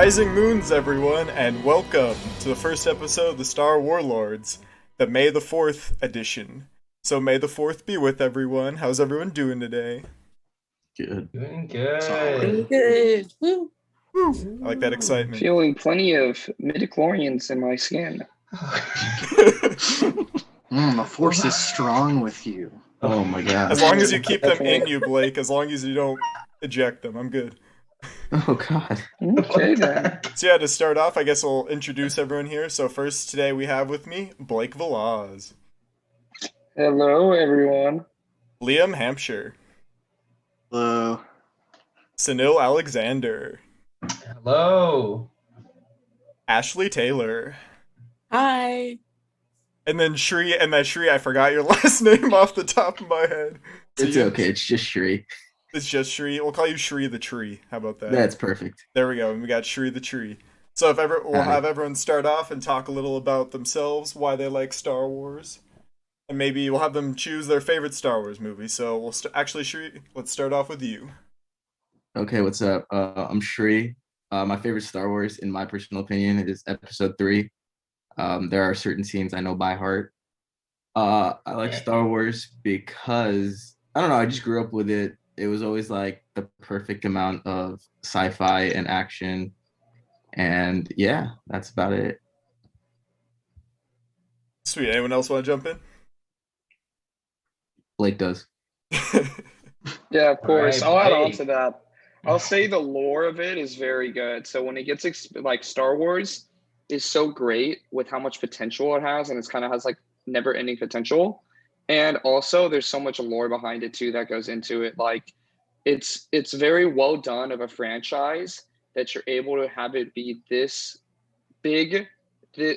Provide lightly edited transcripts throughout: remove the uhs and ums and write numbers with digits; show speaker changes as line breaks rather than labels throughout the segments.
Rising Moons, everyone, and welcome to the first episode of the Star Warlords, the May the 4th edition. So May the 4th be with everyone. How's everyone doing today?
Good.
Doing good.
Solid.
Good. Woo.
Woo! I like that excitement.
Feeling plenty of midichlorians in my skin.
The force is strong with you. Oh my god.
As long as you keep them in you, Blake, as long as you don't eject them, I'm good.
Oh god.
Okay then.
So yeah, to start off, I guess I'll introduce everyone here. So first today we have with me Blake Velaz,
Hello everyone.
Liam Hampshire,
Hello.
Sunil Alexander,
Hello.
Ashley Taylor,
Hi.
and then Shri. I forgot your last name off the top of my head. So
It's okay, it's just Shri.
It's just Shri. We'll call you Shri the Tree. How about that?
That's perfect.
There we go. And we got Shri the Tree. So we'll have everyone start off and talk a little about themselves, why they like Star Wars, and maybe we'll have them choose their favorite Star Wars movie. So we'll actually, Shri, let's start off with you.
Okay, what's up? I'm Shri. My favorite Star Wars, in my personal opinion, is Episode 3. There are certain scenes I know by heart. I like Star Wars because, I don't know, I just grew up with it. It was always like the perfect amount of sci-fi and action. And yeah, that's about it.
Sweet. Anyone else want to jump in?
Blake does.
Yeah, of course.
All right,
I'll add on
Blake.
to that. I'll say the lore of it is very good. So when it gets like Star Wars is so great with how much potential it has, and it's kind of has like never-ending potential. And also there's so much lore behind it too that goes into it. Like it's very well done of a franchise that you're able to have it be this big,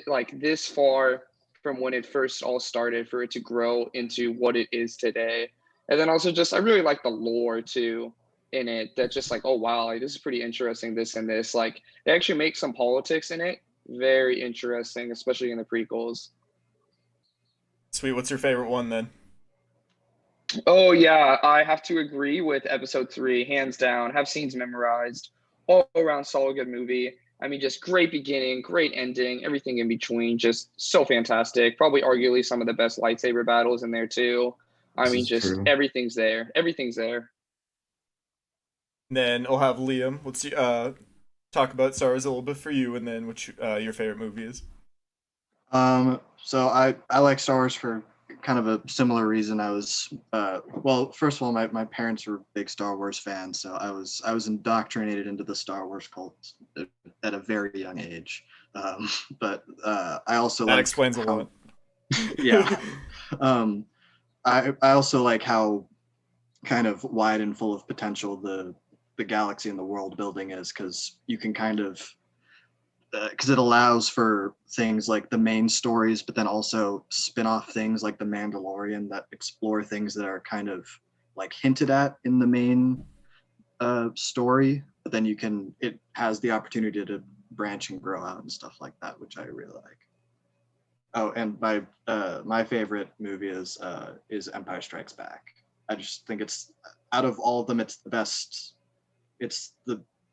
like this far from when it first all started, for it to grow into what it is today. And then also just I really like the lore too in it. That's just like, oh wow, like this is pretty interesting, this and this. Like they actually make some politics in it very interesting, especially in the prequels.
Sweet. What's your favorite one then?
Oh yeah, I have to agree with Episode 3, hands down. Have scenes memorized, all around solid good movie. I mean, just great beginning, great ending, everything in between, just so fantastic. Probably arguably some of the best lightsaber battles in there too. I
This
mean,
is
just
true.
everything's there. Everything's there.
And then I'll have Liam. Let's talk about Star Wars a little bit for you, and then what your favorite movie is.
So I like Star Wars for kind of a similar reason. I was well, first of all, my parents were big Star Wars fans, so I was indoctrinated into the Star Wars cult at a very young age. But I also
That
like
explains a lot.
Yeah. I also like how kind of wide and full of potential the galaxy and the world building is, because you can kind of because it allows for things like the main stories, but then also spin-off things like The Mandalorian that explore things that are kind of like hinted at in the main story, but then it has the opportunity to branch and grow out and stuff like that, which I really like. Oh, and my favorite movie is Empire Strikes Back. I just think it's, out of all of them, it's the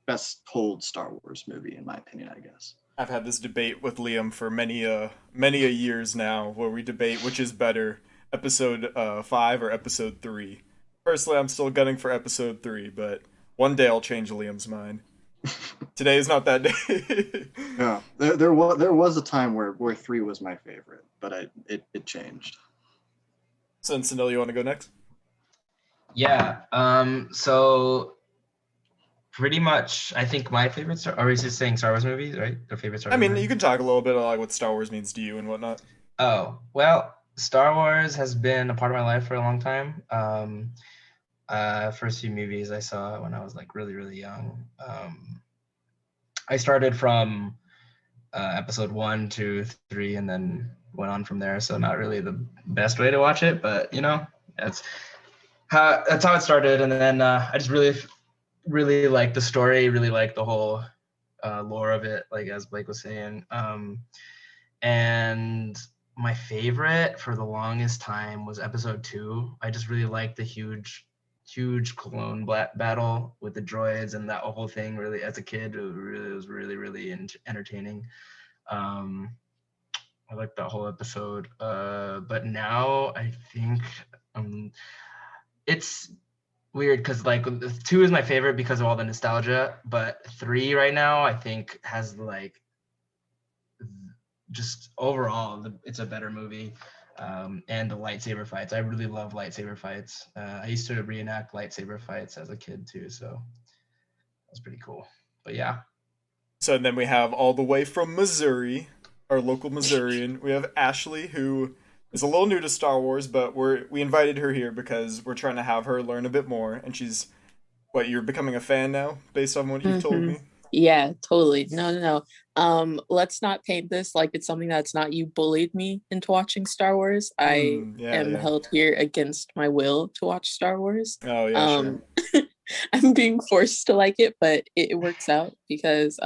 best told Star Wars movie, in my opinion, I guess.
I've had this debate with Liam for many a years now, where we debate which is better, episode 5 or episode 3. Personally, I'm still gunning for episode 3, but one day I'll change Liam's mind. Today is not that day.
Yeah, there was a time where 3 was my favorite, but it changed.
So, Sunil, you want to go next?
Yeah. So pretty much, I think my favorite Star. Or is just saying Star Wars movies, right? The favorite Star
I
Wars
mean,
movie?
you can talk a little bit about like what Star Wars means to you and whatnot.
Oh well, Star Wars has been a part of my life for a long time. First few movies I saw when I was like really really young. I started from episode 1, 2, 3, and then went on from there. So not really the best way to watch it, but you know, that's how it started. And then I just really like the story, really like the whole lore of it, like as Blake was saying. And my favorite for the longest time was episode 2. I just really liked the huge huge clone battle with the droids, and that whole thing really, as a kid, it was really, really entertaining. I liked that whole episode. But now I think it's weird because like 2 is my favorite because of all the nostalgia, but 3 right now I think has like just overall it's a better movie. And the lightsaber fights, I really love lightsaber fights. I used to reenact lightsaber fights as a kid too, so that's pretty cool. But yeah.
So then we have all the way from Missouri, our local Missourian. We have Ashley, who is a little new to Star Wars, but we invited her here because we're trying to have her learn a bit more. And she's, what, you're becoming a fan now, based on what you've told me?
Yeah, totally. No. Let's not paint this like it's something that's not you bullied me into watching Star Wars. I am held here against my will to watch Star Wars.
Oh yeah, sure.
I'm being forced to like it, but it works out because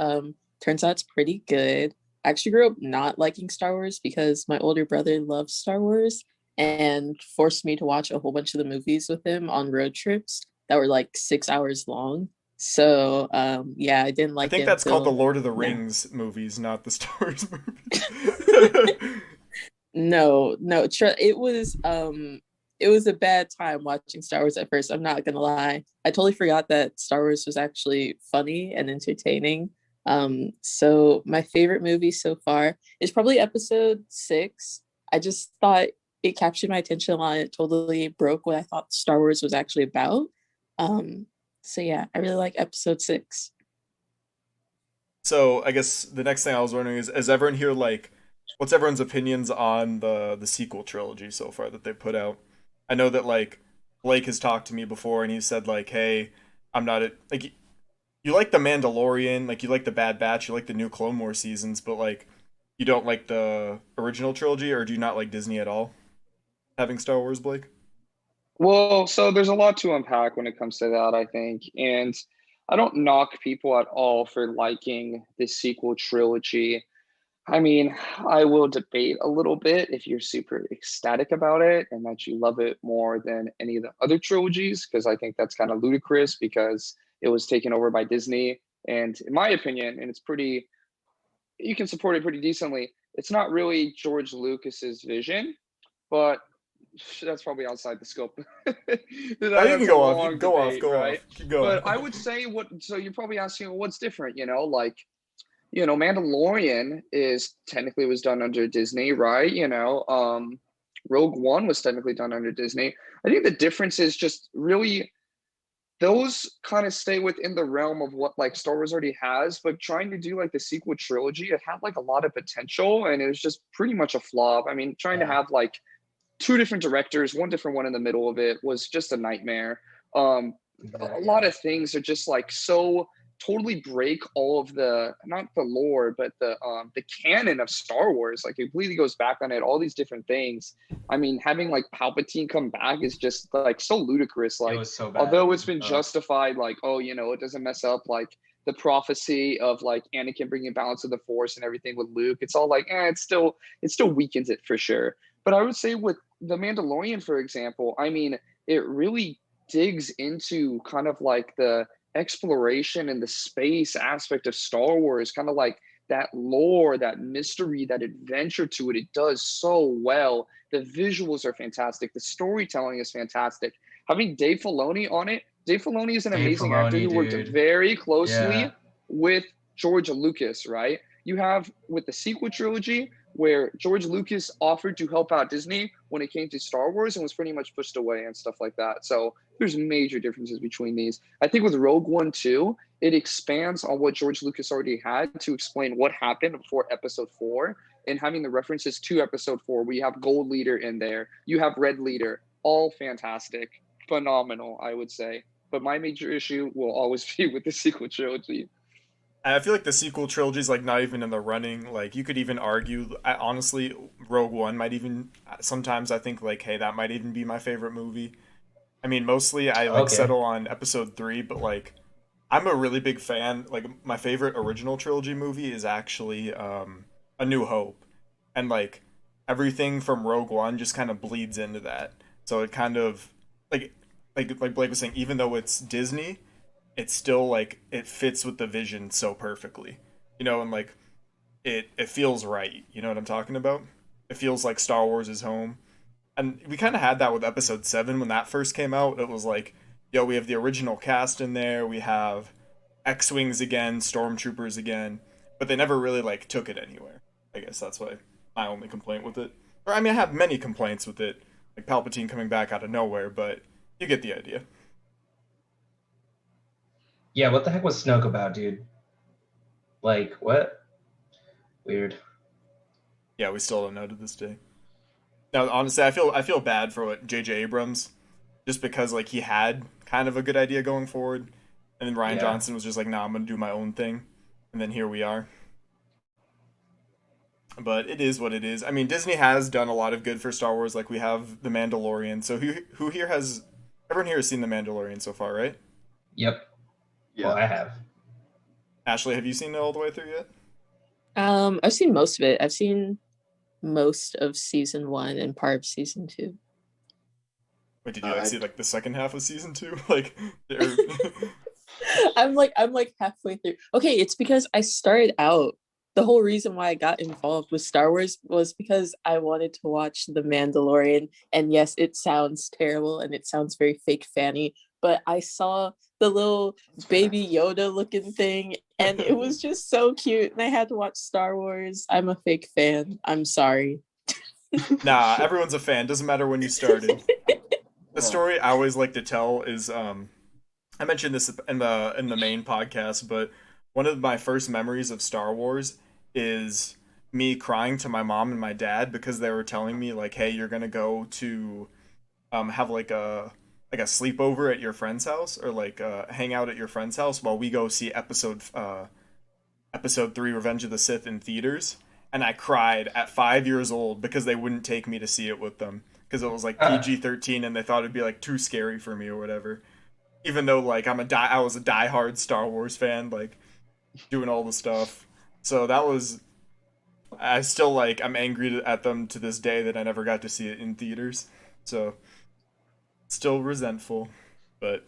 turns out it's pretty good. I actually grew up not liking Star Wars because my older brother loves Star Wars and forced me to watch a whole bunch of the movies with him on road trips that were like 6 hours long. So yeah, I didn't like.
I think that's called the Lord of the Rings movies, not the Star Wars movies.
No, it was a bad time watching Star Wars at first. I'm not gonna lie. I totally forgot that Star Wars was actually funny and entertaining. So my favorite movie so far is probably episode 6. I just thought it captured my attention a lot. It totally broke what I thought Star Wars was actually about. So yeah, I really like episode 6.
So I guess the next thing I was wondering is everyone here like, what's everyone's opinions on the sequel trilogy so far that they put out? I know that like Blake has talked to me before and he said like, hey, I'm not like you like the Mandalorian, like you like the Bad Batch, you like the new Clone Wars seasons, but like you don't like the original trilogy, or do you not like Disney at all? Having Star Wars, Blake?
Well, so there's a lot to unpack when it comes to that, I think. And I don't knock people at all for liking the sequel trilogy. I mean, I will debate a little bit if you're super ecstatic about it and that you love it more than any of the other trilogies, because I think that's kind of ludicrous because it was taken over by Disney. And in my opinion, and it's pretty, you can support it pretty decently, it's not really George Lucas's vision, but that's probably outside the scope.
You can go off. You can go off. Go
right?
off. Keep going.
But I would say so you're probably asking what's different, like, Mandalorian is technically was done under Disney, right? Rogue One was technically done under Disney. I think the difference is just really those kind of stay within the realm of what like Star Wars already has, but trying to do like the sequel trilogy, it had like a lot of potential and it was just pretty much a flop. I mean, trying to have like 2 different directors, one different one in the middle of it was just a nightmare. A lot of things are just like so totally break all of the, not the lore, but the canon of Star Wars. Like it completely goes back on it, all these different things. I mean, having like Palpatine come back is just like so ludicrous. Like,
it was so bad.
Although it's been justified, like, it doesn't mess up like the prophecy of like Anakin bringing balance of the Force and everything with Luke. It's all like, it still weakens it for sure. But I would say with The Mandalorian, for example, I mean, it really digs into kind of like the exploration and the space aspect of Star Wars, kind of like that lore, that mystery, that adventure to it. It does so well. The visuals are fantastic. The storytelling is fantastic. Having Dave Filoni on it, Dave Filoni is an amazing actor who worked very closely with George Lucas, right? You have with the sequel trilogy, where George Lucas offered to help out Disney when it came to Star Wars and was pretty much pushed away and stuff like that. So there's major differences between these. I think with Rogue One too, it expands on what George Lucas already had to explain what happened before episode 4, and having the references to episode 4. We have Gold Leader in there. You have Red Leader. All fantastic. Phenomenal, I would say. But my major issue will always be with the sequel trilogy.
I feel like the sequel trilogy is like not even in the running. Like you could even argue, honestly, Rogue One might even sometimes I think like, hey, that might even be my favorite movie. I mean, mostly I like settle on episode 3, but like I'm a really big fan. Like my favorite original trilogy movie is actually A New Hope, and like everything from Rogue One just kind of bleeds into that. So it kind of like like Blake was saying, even though it's Disney, it's still like it fits with the vision so perfectly, and like it feels right. You know what I'm talking about? It feels like Star Wars is home, and we kind of had that with Episode 7 when that first came out. It was like, yo, we have the original cast in there, we have X-wings again, stormtroopers again, but they never really like took it anywhere. I guess that's why my only complaint with it. Or I mean, I have many complaints with it, like Palpatine coming back out of nowhere, but you get the idea.
Yeah, what the heck was Snoke about, dude? Like, what? Weird.
Yeah, we still don't know to this day. Now, honestly, I feel bad for what J.J. Abrams, just because like he had kind of a good idea going forward, and then Ryan
Yeah.
Johnson was just like, "Nah, I'm gonna do my own thing," and then here we are. But it is what it is. I mean, Disney has done a lot of good for Star Wars. Like we have The Mandalorian. So who here has everyone here has seen The Mandalorian so far, right?
Yep.
Yeah.
Well, I have.
Ashley, have you seen it all the way through yet?
I've seen most of it. I've seen most of season 1 and part of season 2.
Wait, did you like see like the second half of season 2? Like, or-
I'm like halfway through. Okay, it's because I started out. The whole reason why I got involved with Star Wars was because I wanted to watch The Mandalorian. And yes, it sounds terrible and it sounds very fake fanny, but I saw the little baby Yoda looking thing and it was just so cute. And I had to watch Star Wars. I'm a fake fan. I'm sorry.
nah, everyone's a fan. Doesn't matter when you started. The story I always like to tell is I mentioned this in the main podcast, but one of my first memories of Star Wars is me crying to my mom and my dad because they were telling me like, "Hey, you're gonna go to have like a sleepover at your friend's house or like hang out at your friend's house while we go see episode 3 Revenge of the Sith in theaters." And I cried at 5 years old because they wouldn't take me to see it with them because it was like PG-13 and they thought it'd be like too scary for me or whatever. Even though like I was a diehard Star Wars fan, like doing all the stuff. So that was I still like I'm angry at them to this day that I never got to see it in theaters. So still resentful, but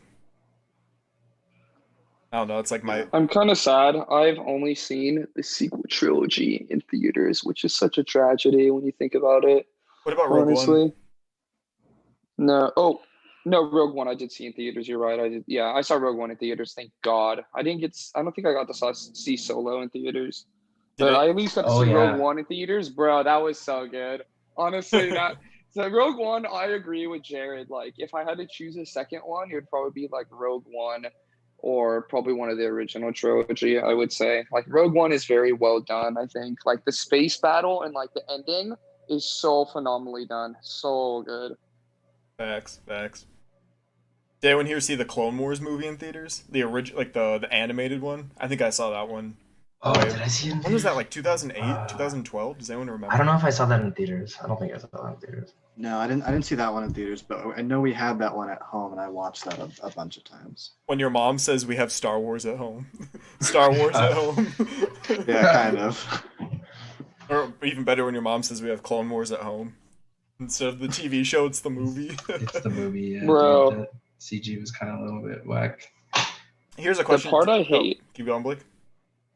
I don't know. It's like my
I'm kind of sad. I've only seen the sequel trilogy in theaters, which is such a tragedy when you think about it.
what about Rogue One?
Honestly, no. Oh, no, Rogue One I did see in theaters. You're right. I did. Yeah, I saw Rogue One in theaters. Thank God. I didn't get. I don't think I got to see Solo in theaters, but I at least got to
Oh,
see
yeah.
Rogue One in theaters, bro. That was so good. Honestly, that. So Rogue One, I agree with Jared. Like, if I had to choose a second one, it would probably be like Rogue One, or probably one of the original trilogy. I would say like Rogue One is very well done. I think like the space battle and like the ending is so phenomenally done. So good.
Facts. Did anyone here see the Clone Wars movie in theaters? The original, like the animated one. I think I saw that one.
Oh,
Wait,
did I see it in
When was that?
theaters?
Like 2008, 2012? Does anyone remember?
I don't know if I saw that in theaters. I don't think I saw that in theaters.
No, I didn't see that one in theaters, but I know we had that one at home, and I watched that a bunch of times.
When your mom says we have Star Wars at home. Star Wars at home.
Yeah, kind of.
Or even better when your mom says we have Clone Wars at home. Instead of the TV show, it's the movie.
It's the movie, yeah.
Bro.
The CG was kind of a little bit whack.
Here's a question.
part I
Oh,
hate-
keep going, Blake.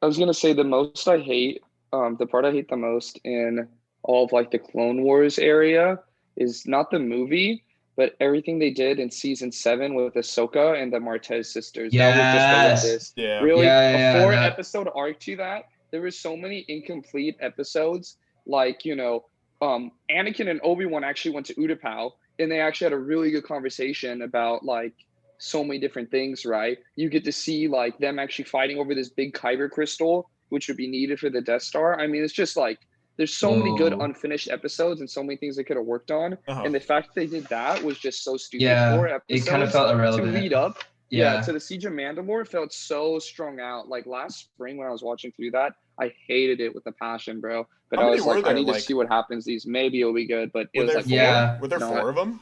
I was gonna say the part I hate the most in all of like the Clone Wars area is not the movie, but everything they did in season 7 with Ahsoka and the Martez sisters. That was just horrendous.
Yeah.
Really,
Yeah,
a 4
that-
episode arc to that. There were so many incomplete episodes. Like Anakin and Obi-Wan actually went to Utapau, and they actually had a really good conversation about like so many different things, right? You get to see like them actually fighting over this big kyber crystal, which would be needed for the Death Star. I mean, it's just like there's so many good
Whoa.
unfinished episodes and so many things they could have worked on.
Uh-huh.
And the fact that they did that was just so stupid.
Yeah,
4
it
episodes
kind of felt
to
irrelevant.
lead up.
Yeah.
To the Siege of Mandalore felt so strung out. Like last spring when I was watching through that, I hated it with a passion, bro. But
How
I
many
was
were
like, I
there,
need
like-
to see what happens. Maybe it'll be good. But it
Were
was
there
like,
4?
Yeah.
Were there
No.
4 of them?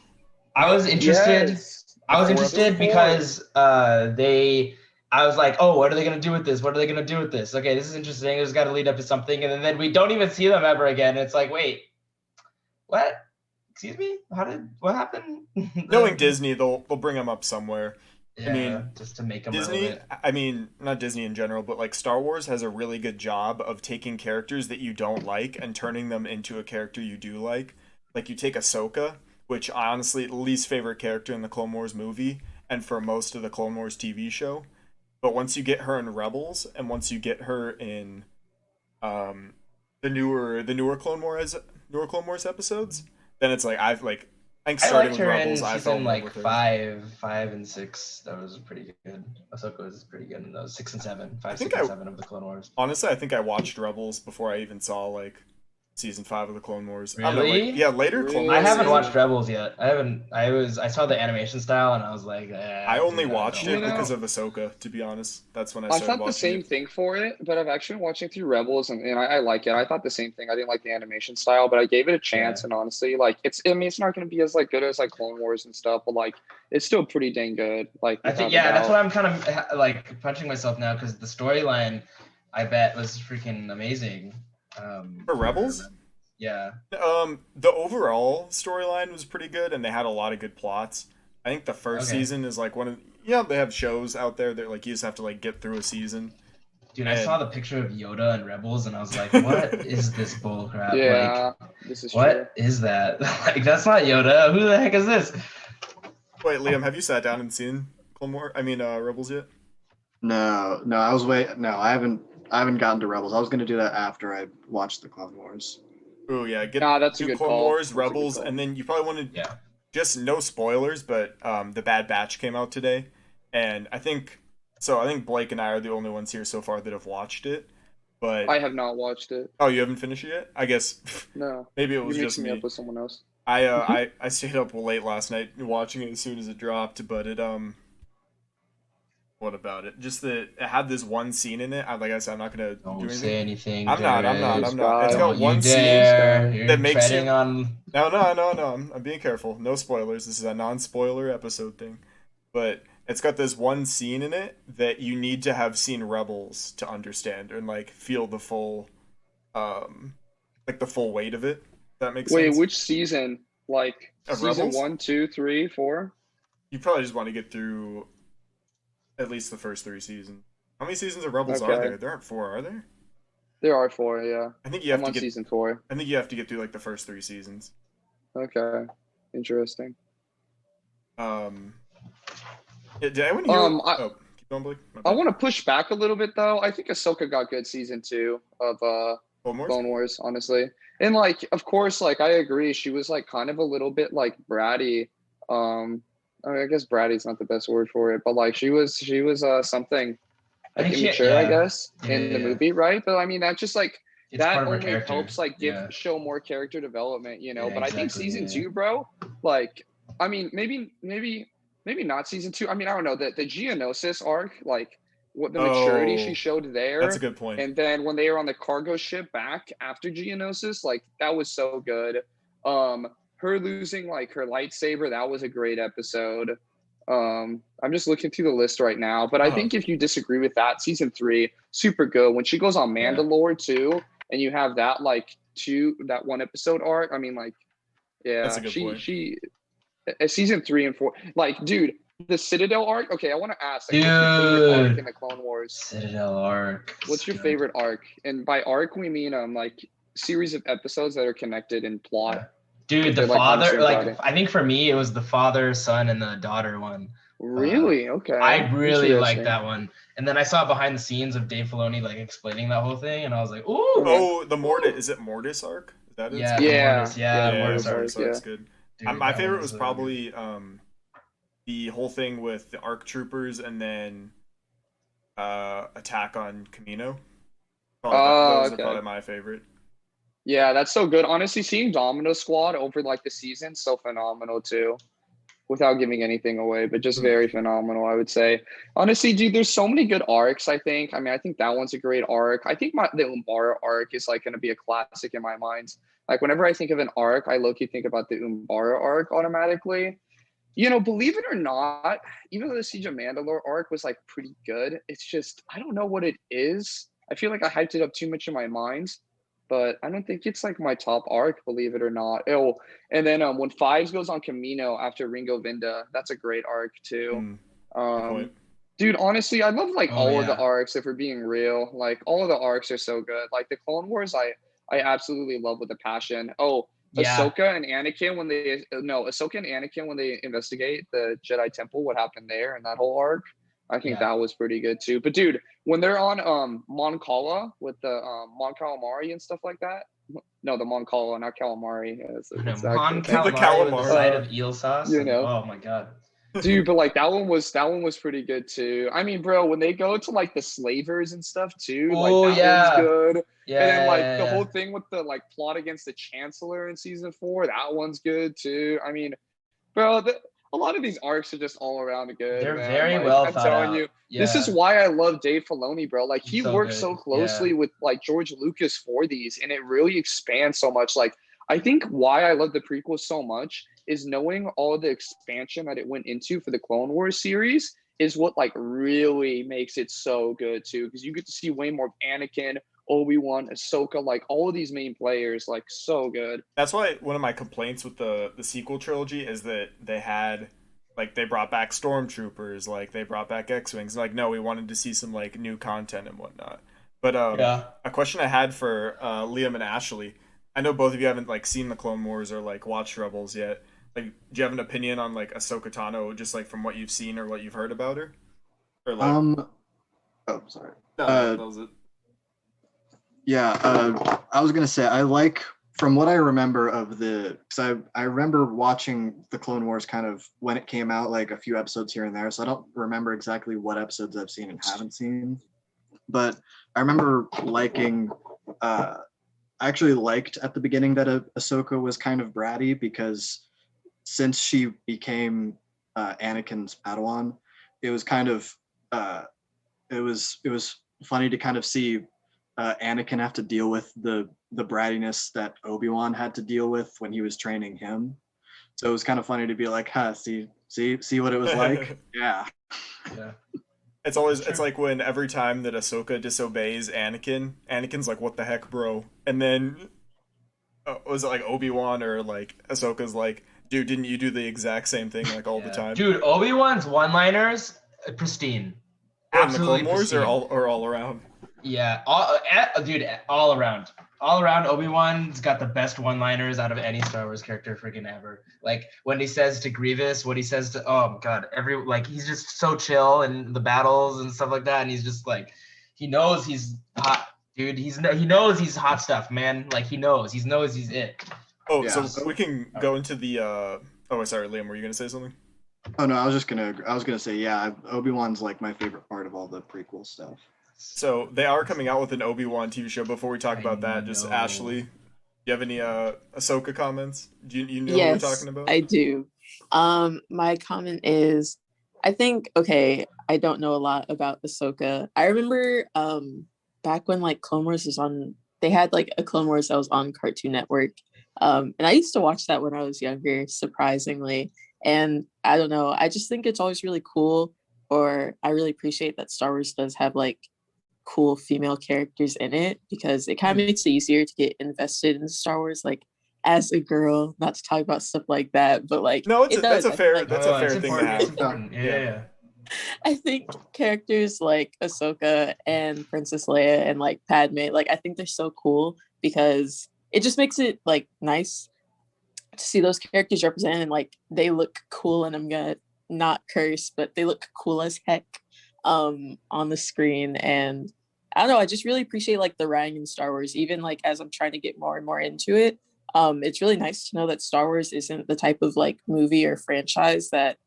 I was interested.
Yes.
I was
4
interested
episodes?
because I was like, oh, what are they gonna do with this? What are they gonna do with this? Okay, this is interesting. It's got to lead up to something, and then we don't even see them ever again. It's like, wait, what? Excuse me? What happened?
Knowing Disney, they'll bring them up somewhere.
Yeah,
I mean,
just to make them
Disney,
relevant.
I mean, not Disney in general, but like Star Wars has a really good job of taking characters that you don't like and turning them into a character you do like. Like you take Ahsoka, which I honestly least favorite character in the Clone Wars movie and for most of the Clone Wars TV show. But once you get her in Rebels and once you get her in um the newer Clone Wars episodes, then it's like I think
I
starting
liked
with
her in
Rebels, I fell
season
in love
like
with her.
five and six. That was pretty good. Ahsoka was pretty good in those 6 and 7,
I
5,
think
6, and
I
7 of the Clone Wars.
honestly I think I watched Rebels before I even saw like season 5 of the Clone Wars. I don't know,
Really?
like yeah, later Clone
Really?
I
Wars
haven't
season.
watched Rebels yet. I saw the animation style and I was like,
I only
dude,
watched
don't
it
You know,
because of Ahsoka, to be honest. That's when I
I
started
thought the
watching
same
it.
thing for it, but I've actually been watching through Rebels and I like it. I thought the same thing. I didn't like the animation style, but I gave it a chance
Yeah.
and honestly, like it's not gonna be as like good as like Clone Wars and stuff, but like it's still pretty dang good. Like
I think
without a
that's what
doubt.
I'm kind of like punching myself now because the storyline I bet was freaking amazing.
For Rebels?
Yeah.
The overall storyline was pretty good and they had a lot of good plots. I think the first
Okay.
season is like one of they have shows out there that like you just have to like get through a season.
Dude, I
And-
saw the picture of Yoda and Rebels and I was like, what is this bull crap?
Yeah,
Like,
this is true.
what is that? Like, that's not Yoda. Who the heck is this?
Wait, Liam, have you sat down and seen Rebels yet?
No, I haven't gotten to Rebels. I was gonna do that after I watched the Clone Wars.
Oh yeah, get
Nah, that's a
do
good
Clone
call.
Wars,
That's a good
Rebels,
call.
and then you probably want to
Yeah.
just no spoilers, but the Bad Batch came out today, and I think Blake and I are the only ones here so far that have watched it. But
I have not watched it.
oh, you haven't finished it yet? I guess
No.
maybe it
You're
was just
mixing me
me.
up with someone else.
I stayed up late last night watching it as soon as it dropped, but it what about it? Just that it had this one scene in it. Like I said, I'm not gonna do
Don't
anything.
say anything.
I'm not.
This guy.
It's got
Don't
one
you
scene
dare. You're
that makes
treading
you.
on.
No. I'm being careful. No spoilers. This is a non-spoiler episode thing. But it's got this one scene in it that you need to have seen Rebels to understand and like feel the full, like the full weight of it. If that makes
Wait,
sense.
which season? Like
Of
season
Rebels?
1, 2, 3, 4?
You probably just want to get through at least the first 3 seasons. How many seasons of Rebels are
Okay.
there? There aren't 4, are there?
There are 4, yeah.
I think you have
I'm
to
on
get.
season 4.
I think you have to get through like the first 3 seasons.
Okay. Interesting.
Did anyone hear? Keep going, Blake. My
I
bad.
want to push back a little bit though. I think Ahsoka got good season 2 of
Clone Wars?
Clone Wars, honestly. And like, of course, like I agree, she was like kind of a little bit like bratty. I mean, I guess bratty's not the best word for it, but like she was something
I
like
think
immature, I
yeah.
guess,
Yeah,
in the
yeah.
movie, right? But I mean, that just like
It's
that
part of her
only
character.
helps like
Yeah.
show more character development, you know.
Yeah,
But I think
exactly,
season
yeah.
2, bro, like, I mean, maybe not season 2. I mean, I don't know, the Geonosis arc, like what the maturity she
Oh,
showed there.
That's a good point.
And then when they were on the cargo ship back after Geonosis, like that was so good. Her losing like her lightsaber, that was a great episode. I'm just looking through the list right now, but I
Uh-huh.
think if you disagree with that, season 3, super good. When she goes on
Yeah.
Mandalore too, and you have that like that one episode arc. I mean, like, yeah,
That's a good point.
she season 3 and 4, like, dude, the Citadel arc. Okay, I want to ask, like, what's your favorite arc
Dude.
in the Clone Wars?
Citadel arc.
What's your
Good.
favorite arc? And by arc, we mean like series of episodes that are connected in plot.
Dude,
They're,
the
like, on the
father,
same
like,
body.
I think for me, it was the father, son, and the daughter one.
Really? Okay.
I really
Interesting.
liked that one. And then I saw behind the scenes of Dave Filoni, like, explaining that whole thing, and I was like, ooh.
Oh, the Mortis. Is it Mortis arc? Is that it?
Yeah,
Yeah.
Mortis,
Yeah,
the Mortis
Mortis
arc.
arc.
Arc's
yeah.
good.
Dude,
My
that
favorite
one
was
really
probably the whole thing with the ARC troopers and then attack on Camino. Those are
Okay.
probably my favorite.
Yeah, that's so good. Honestly, seeing Domino Squad over like the season, so phenomenal too. Without giving anything away, but just very phenomenal, I would say. Honestly, dude, there's so many good arcs, I think. I mean, I think that one's a great arc. I think the Umbara arc is like going to be a classic in my mind. Like whenever I think of an arc, I low-key think about the Umbara arc automatically. You know, believe it or not, even though the Siege of Mandalore arc was like pretty good, it's just, I don't know what it is. I feel like I hyped it up too much in my mind. but I don't think it's like my top arc, believe it or not. Oh, and then when Fives goes on Camino after Ringo Vinda, that's a great arc too.
Good point.
Dude, honestly, I love like
Oh,
all of the
yeah.
arcs. If we're being real, like all of the arcs are so good. Like the Clone Wars, I absolutely love with a passion. Oh,
Yeah.
Ahsoka and Anakin when they investigate the Jedi Temple, what happened there and that whole arc. I think
Yeah.
that was pretty good too. But dude, when they're on Mon Cala with the Mon Calamari and stuff like that. No, the Mon Cala, not calamari. Yeah, it's
Mon
actually,
calamari with a
calamari.
side of eel sauce.
you
and-
know.
oh my god.
Dude, but like that one was pretty good too. I mean, bro, when they go to like the slavers and stuff too, like
Oh,
that
yeah.
one's good.
Yeah.
And then like the whole thing with the like plot against the Chancellor in season 4, that one's good too. I mean, bro, a lot of these arcs are just all around good.
They're
man.
very
Like,
well
I'm
thought
telling
out.
you,
Yeah.
this is why I love Dave Filoni, bro. Like he
He's so
works
good.
so closely with like George Lucas for these, and it really expands so much. Like I think why I love the prequels so much is knowing all the expansion that it went into for the Clone Wars series is what like really makes it so good too, because you get to see way more of Anakin, Obi-Wan, Ahsoka, like all of these main players, like so good.
That's why one of my complaints with the sequel trilogy is that they brought back stormtroopers, like they brought back X-wings. Like, no, we wanted to see some like new content and whatnot. But
Yeah.
a question I had for Liam and Ashley, I know both of you haven't like seen the Clone Wars or like watched Rebels yet. Like, do you have an opinion on like Ahsoka Tano, just like from what you've seen or what you've heard about her? Or like,
Oh, sorry.
no, that was it.
Yeah, I was gonna say I like from what I remember of because I remember watching the Clone Wars kind of when it came out, like a few episodes here and there. So I don't remember exactly what episodes I've seen and haven't seen, but I remember liking. I actually liked at the beginning that Ahsoka was kind of bratty because since she became Anakin's Padawan, it was kind of it was funny to kind of see Anakin have to deal with the brattiness that Obi-Wan had to deal with when he was training him. So it was kind of funny to be like, huh, see what it was like? Yeah.
Yeah.
It's always it's like when every time that Ahsoka disobeys Anakin's like, what the heck, bro? And then was it like Obi-Wan or like Ahsoka's like, dude, didn't you do the exact same thing like all the time?
Dude, Obi-Wan's one-liners, pristine.
Oh, in the
Absolutely
Clone Wars
pristine.
or all around?
Yeah, dude, all around. All around, Obi-Wan's got the best one-liners out of any Star Wars character freaking ever. Like when he says to Grievous, what he says to oh my god, he's just so chill in the battles and stuff like that, and he's just like he knows he's hot, dude. He knows he's hot stuff, man. Like he knows he's it.
Oh,
Yeah.
so we can go into the oh sorry, Liam, were you gonna say something?
Oh no, I was gonna say, yeah, Obi-Wan's like my favorite part of all the prequel stuff.
So they are coming out with an Obi-Wan TV show. Before we talk about that, just
know.
Ashley, do you have any Ahsoka comments? Do you know
Yes,
what we're talking about?
I do. My comment is, I think, okay, I don't know a lot about Ahsoka. I remember back when like Clone Wars was on, they had like a Clone Wars that was on Cartoon Network. And I used to watch that when I was younger, surprisingly. And I don't know, I just think it's always really cool, or I really appreciate that Star Wars does have like cool female characters in it, because it kind of makes it easier to get invested in Star Wars, like as a girl, not to talk about stuff like that, but like
No,
it does.
that's a fair
Like,
that's a fair
it's
thing to
important, it's
have.
important. Yeah.
I think characters like Ahsoka and Princess Leia and like Padme, like I think they're so cool because it just makes it like nice to see those characters represented, and like they look cool, and I'm gonna not curse, but they look cool as heck on the screen. And I don't know, I just really appreciate like the writing in Star Wars, even like as I'm trying to get more and more into it. It's really nice to know that Star Wars isn't the type of like movie or franchise that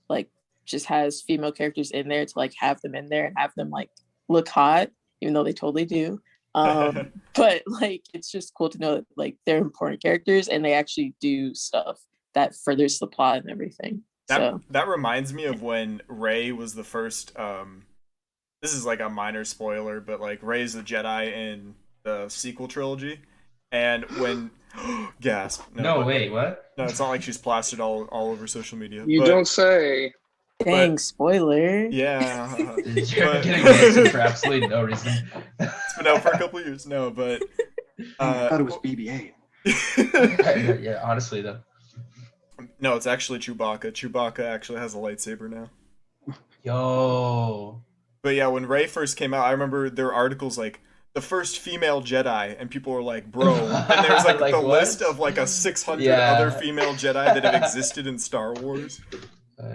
like just has female characters in there to like have them in there and have them like look hot, even though they totally do. But like it's just cool to know that like they're important characters and they actually do stuff that furthers the plot and everything.
That reminds me of when Rey was the first this is like a minor spoiler, but like Rey's the Jedi in the sequel trilogy, and when gasp.
No, wait, what?
No, it's not like she's plastered all over social media.
You don't say.
Dang, spoiler.
Yeah.
You're getting roasted for absolutely no reason.
It's been out for a couple of years. No, but
I thought it was BB-8.
Yeah, honestly though.
No, it's actually Chewbacca. Chewbacca actually has a lightsaber now.
Yo.
But yeah, when Rey first came out, I remember there were articles like the first female Jedi, and people were like, "Bro," and there's like,
Like,
the
what?
list of like a 600
Yeah.
other female Jedi that have existed in Star Wars.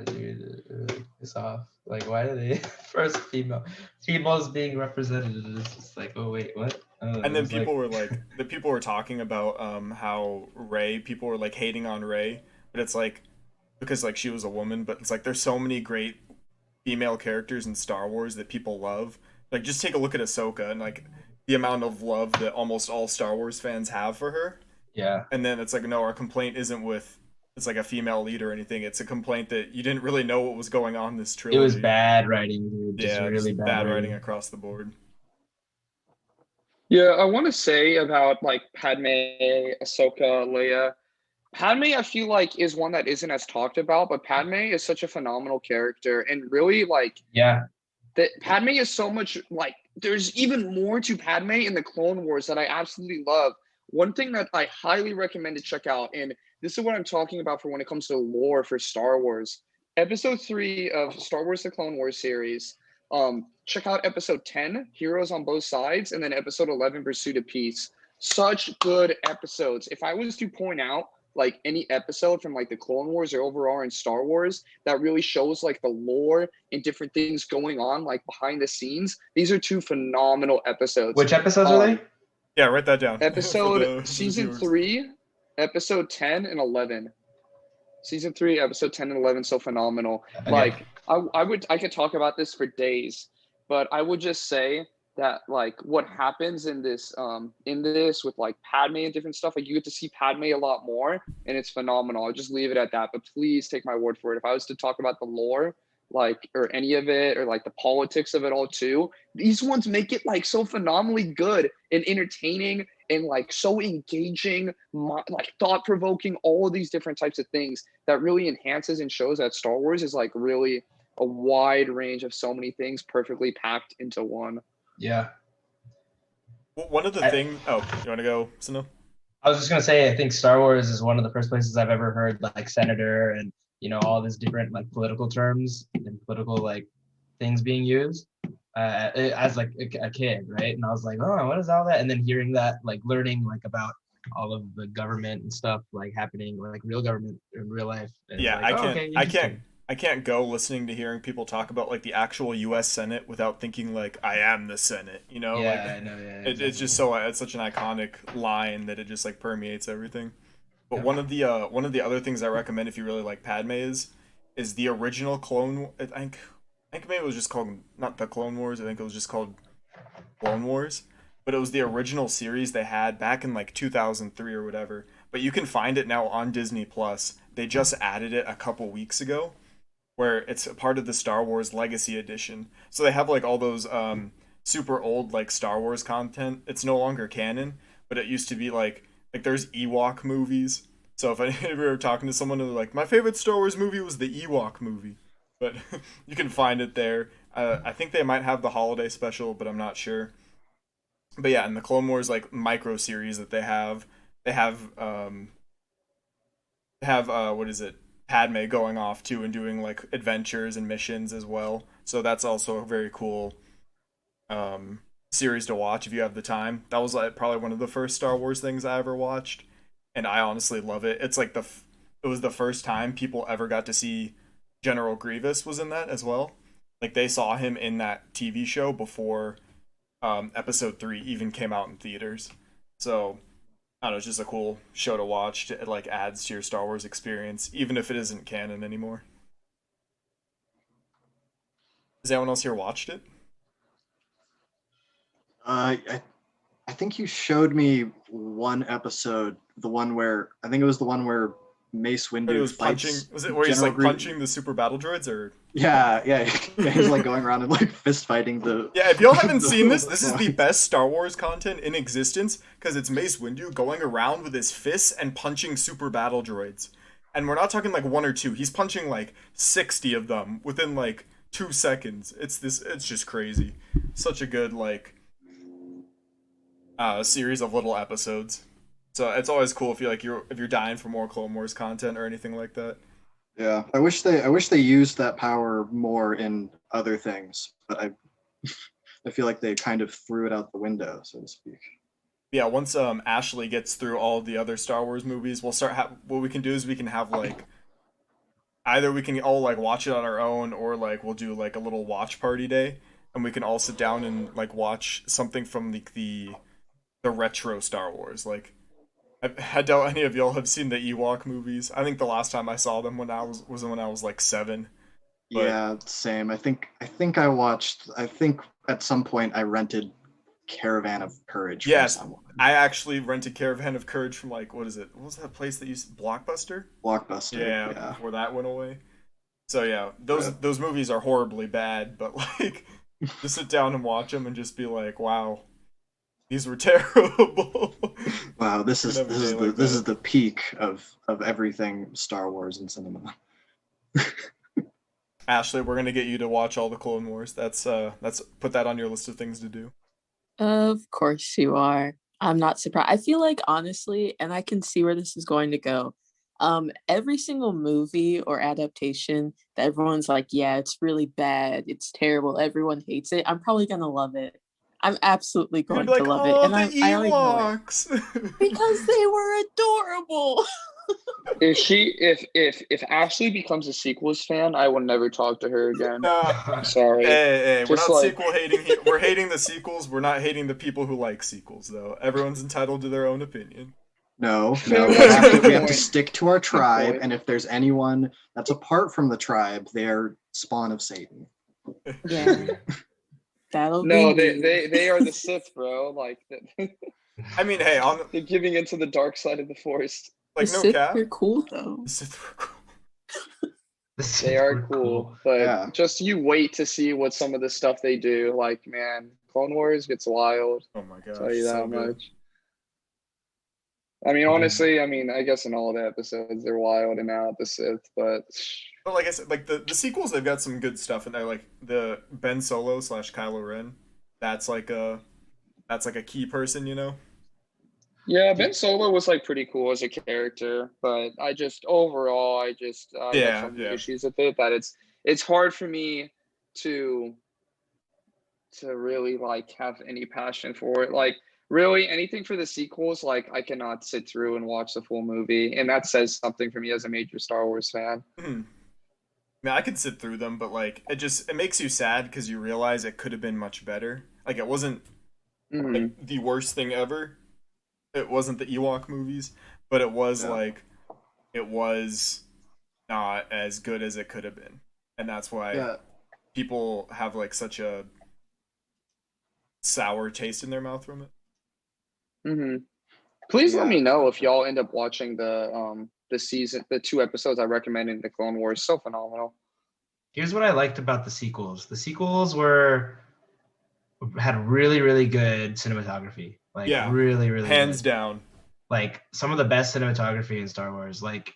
Dude, it's off. Like, why do they first females being represented? It's just like, oh wait, what?
And then people were like, the people were talking about how Rey, people were like hating on Rey, but it's like because like she was a woman, but it's like there's so many great female characters in Star Wars that people love. Like just take a look at Ahsoka and like the amount of love that almost all Star Wars fans have for her.
Yeah.
And then it's like, no, our complaint isn't with it's like a female lead or anything. It's a complaint that you didn't really know what was going on in this trilogy.
It was bad writing, dude. Just
Yeah,
really
just bad writing across the board.
Yeah, I want to say about like Padme, Ahsoka, Leia. Padme, I feel like, is one that isn't as talked about, but Padme is such a phenomenal character, and really like
Yeah.
that Padme is so much like there's even more to Padme in the Clone Wars that I absolutely love. One thing that I highly recommend to check out, and this is what I'm talking about for when it comes to lore for Star Wars. Episode 3 of Star Wars The Clone Wars series. Check out episode 10, Heroes on Both Sides, and then episode 11, Pursuit of Peace. Such good episodes. If I was to point out like any episode from like the Clone Wars or overall in Star Wars that really shows like the lore and different things going on like behind the scenes, these are two phenomenal episodes.
Which episodes are they?
Yeah, write that down.
Episode season 3, episode 10 and 11. Season 3, episode 10 and 11, so phenomenal.
Okay.
Like I could talk about this for days, but I would just say that like what happens in this with like Padme and different stuff, like you get to see Padme a lot more, and it's phenomenal. I'll just leave it at that, but please take my word for it. If I was to talk about the lore, like, or any of it, or like the politics of it all too, these ones make it like so phenomenally good and entertaining and like so engaging, like thought-provoking, all of these different types of things that really enhances and shows that Star Wars is like really a wide range of so many things perfectly packed into one.
Yeah.
Well, one of the things. Oh, you want to go, Sino?
I was just gonna say, I think Star Wars is one of the first places I've ever heard like senator and all these different like political terms and political like things being used as like a kid, right? And I was like, oh, what is all that? And then hearing that, like learning like about all of the government and stuff like happening, like real government in real life. And
Yeah,
like,
I can't go listening to hearing people talk about like the actual U.S. Senate without thinking like I am the Senate.
Yeah,
like,
I know. Yeah, exactly.
It's just it's such an iconic line that it just like permeates everything. But one of the other things I recommend if you really like Padme is the original Clone. I think maybe it was just called not the Clone Wars. I think it was just called Clone Wars. But it was the original series they had back in like 2003 or whatever. But you can find it now on Disney Plus. They just added it a couple weeks ago, where it's a part of the Star Wars Legacy Edition. So they have like all those super old like Star Wars content. It's no longer canon, but it used to be like there's Ewok movies. So if you were talking to someone and they're like, my favorite Star Wars movie was the Ewok movie, but you can find it there. I think they might have the holiday special, but I'm not sure. But yeah, in the Clone Wars like micro series that they have what is it? Padme going off too and doing like adventures and missions as well. So that's also a very cool series to watch if you have the time. That was like probably one of the first Star Wars things I ever watched, and I honestly love it. It's like it was the first time people ever got to see General Grievous was in that as well. Like they saw him in that TV show before episode 3 even came out in theaters. So I don't know, it's just a cool show to watch. It like adds to your Star Wars experience, even if it isn't canon anymore. Has anyone else here watched it?
I think you showed me one episode, the one where I think it was the one where Mace Windu
It was punching. Was it where he's like punching the super battle droids, or?
Yeah. He's like going around and like fist fighting the.
Yeah, if y'all haven't seen this is the best Star Wars content in existence because it's Mace Windu going around with his fists and punching super battle droids, and we're not talking like one or two. He's punching like 60 of them within like 2 seconds. It's just crazy. Such a good like. a series of little episodes. So it's always cool if you're dying for more Clone Wars content or anything like that.
Yeah, I wish they used that power more in other things, but I feel like they kind of threw it out the window, so to speak.
Yeah, once Ashley gets through all of the other Star Wars movies, we'll start. What we can do is we can have like either we can all like watch it on our own, or like we'll do like a little watch party day, and we can all sit down and like watch something from the retro Star Wars. Like I doubt any of y'all have seen the Ewok movies. I think the last time I saw them when I was like 7. But
Yeah, same. I think I watched. I think at some point I rented Caravan of Courage from
yes,
someone.
I actually rented Caravan of Courage from like what is it? What was that place that used Blockbuster?
Blockbuster.
Yeah,
Yeah.
before that went away. So yeah, those
Right.
those movies are horribly bad, but like to sit down and watch them and just be like, wow, these were terrible.
Wow, this is
Every
this
day
is the
like
this
that.
is the peak of everything Star Wars in cinema.
Ashley, we're gonna get you to watch all the Clone Wars. That's put that on your list of things to do.
Of course you are. I'm not surprised. I feel like honestly, and I can see where this is going to go. Every single movie or adaptation that everyone's like, yeah, it's really bad, it's terrible, everyone hates it, I'm probably gonna love it. I'm absolutely
You're gonna
going
be
to
like,
love it.
oh,
And
the
I already know it.
Ewoks.
Because they were adorable.
If Ashley becomes a sequels fan, I will never talk to her again.
Nah,
Sorry.
hey, we're
Just
not
like
sequel hating here. We're hating the sequels. We're not hating the people who like sequels, though. Everyone's entitled to their own opinion.
No,
Fair
we
enough,
have to
good
we have to
point.
stick to our tribe,
point.
and if there's anyone that's apart from the tribe, they're spawn of Satan.
Yeah, that'll be
No,
me.
they are the Sith, bro. Like
I mean, hey, on
they're giving into the dark side of the Force.
The
like no
Sith
cap,
are cool though.
the Sith were cool.
They are cool, but
Yeah.
just you wait to see what some of the stuff they do. Like, man, Clone Wars gets wild.
Oh my
I'll
gosh,
tell you that
so good.
much. I mean, honestly, I guess in all the episodes they're wild and out the Sith, but
But like I said, like the sequels, they've got some good stuff in there. Like the Ben Solo / Kylo Ren. That's like a key person, you know.
yeah, Ben Solo was like pretty cool as a character, but overall I have so many
Yeah.
issues with it that it's hard for me to really like have any passion for it. Like really anything for the sequels, like I cannot sit through and watch the full movie, and that says something for me as a major Star Wars fan.
Hmm. I mean, I could sit through them, but like it makes you sad because you realize it could have been much better. Like it wasn't
Mhm.
like the worst thing ever. It wasn't the Ewok movies, but it was
Yeah.
like it was not as good as it could have been, and that's why
Yeah.
people have like such a sour taste in their mouth from it.
Mm-hmm. Please let
Yeah.
me know if y'all end up watching the 2 episodes I recommended in the Clone Wars. So phenomenal.
Here's what I liked about the sequels. The sequels had really, really good cinematography. Like
Yeah.
really, really
Hands
good.
down.
Like some of the best cinematography in Star Wars. Like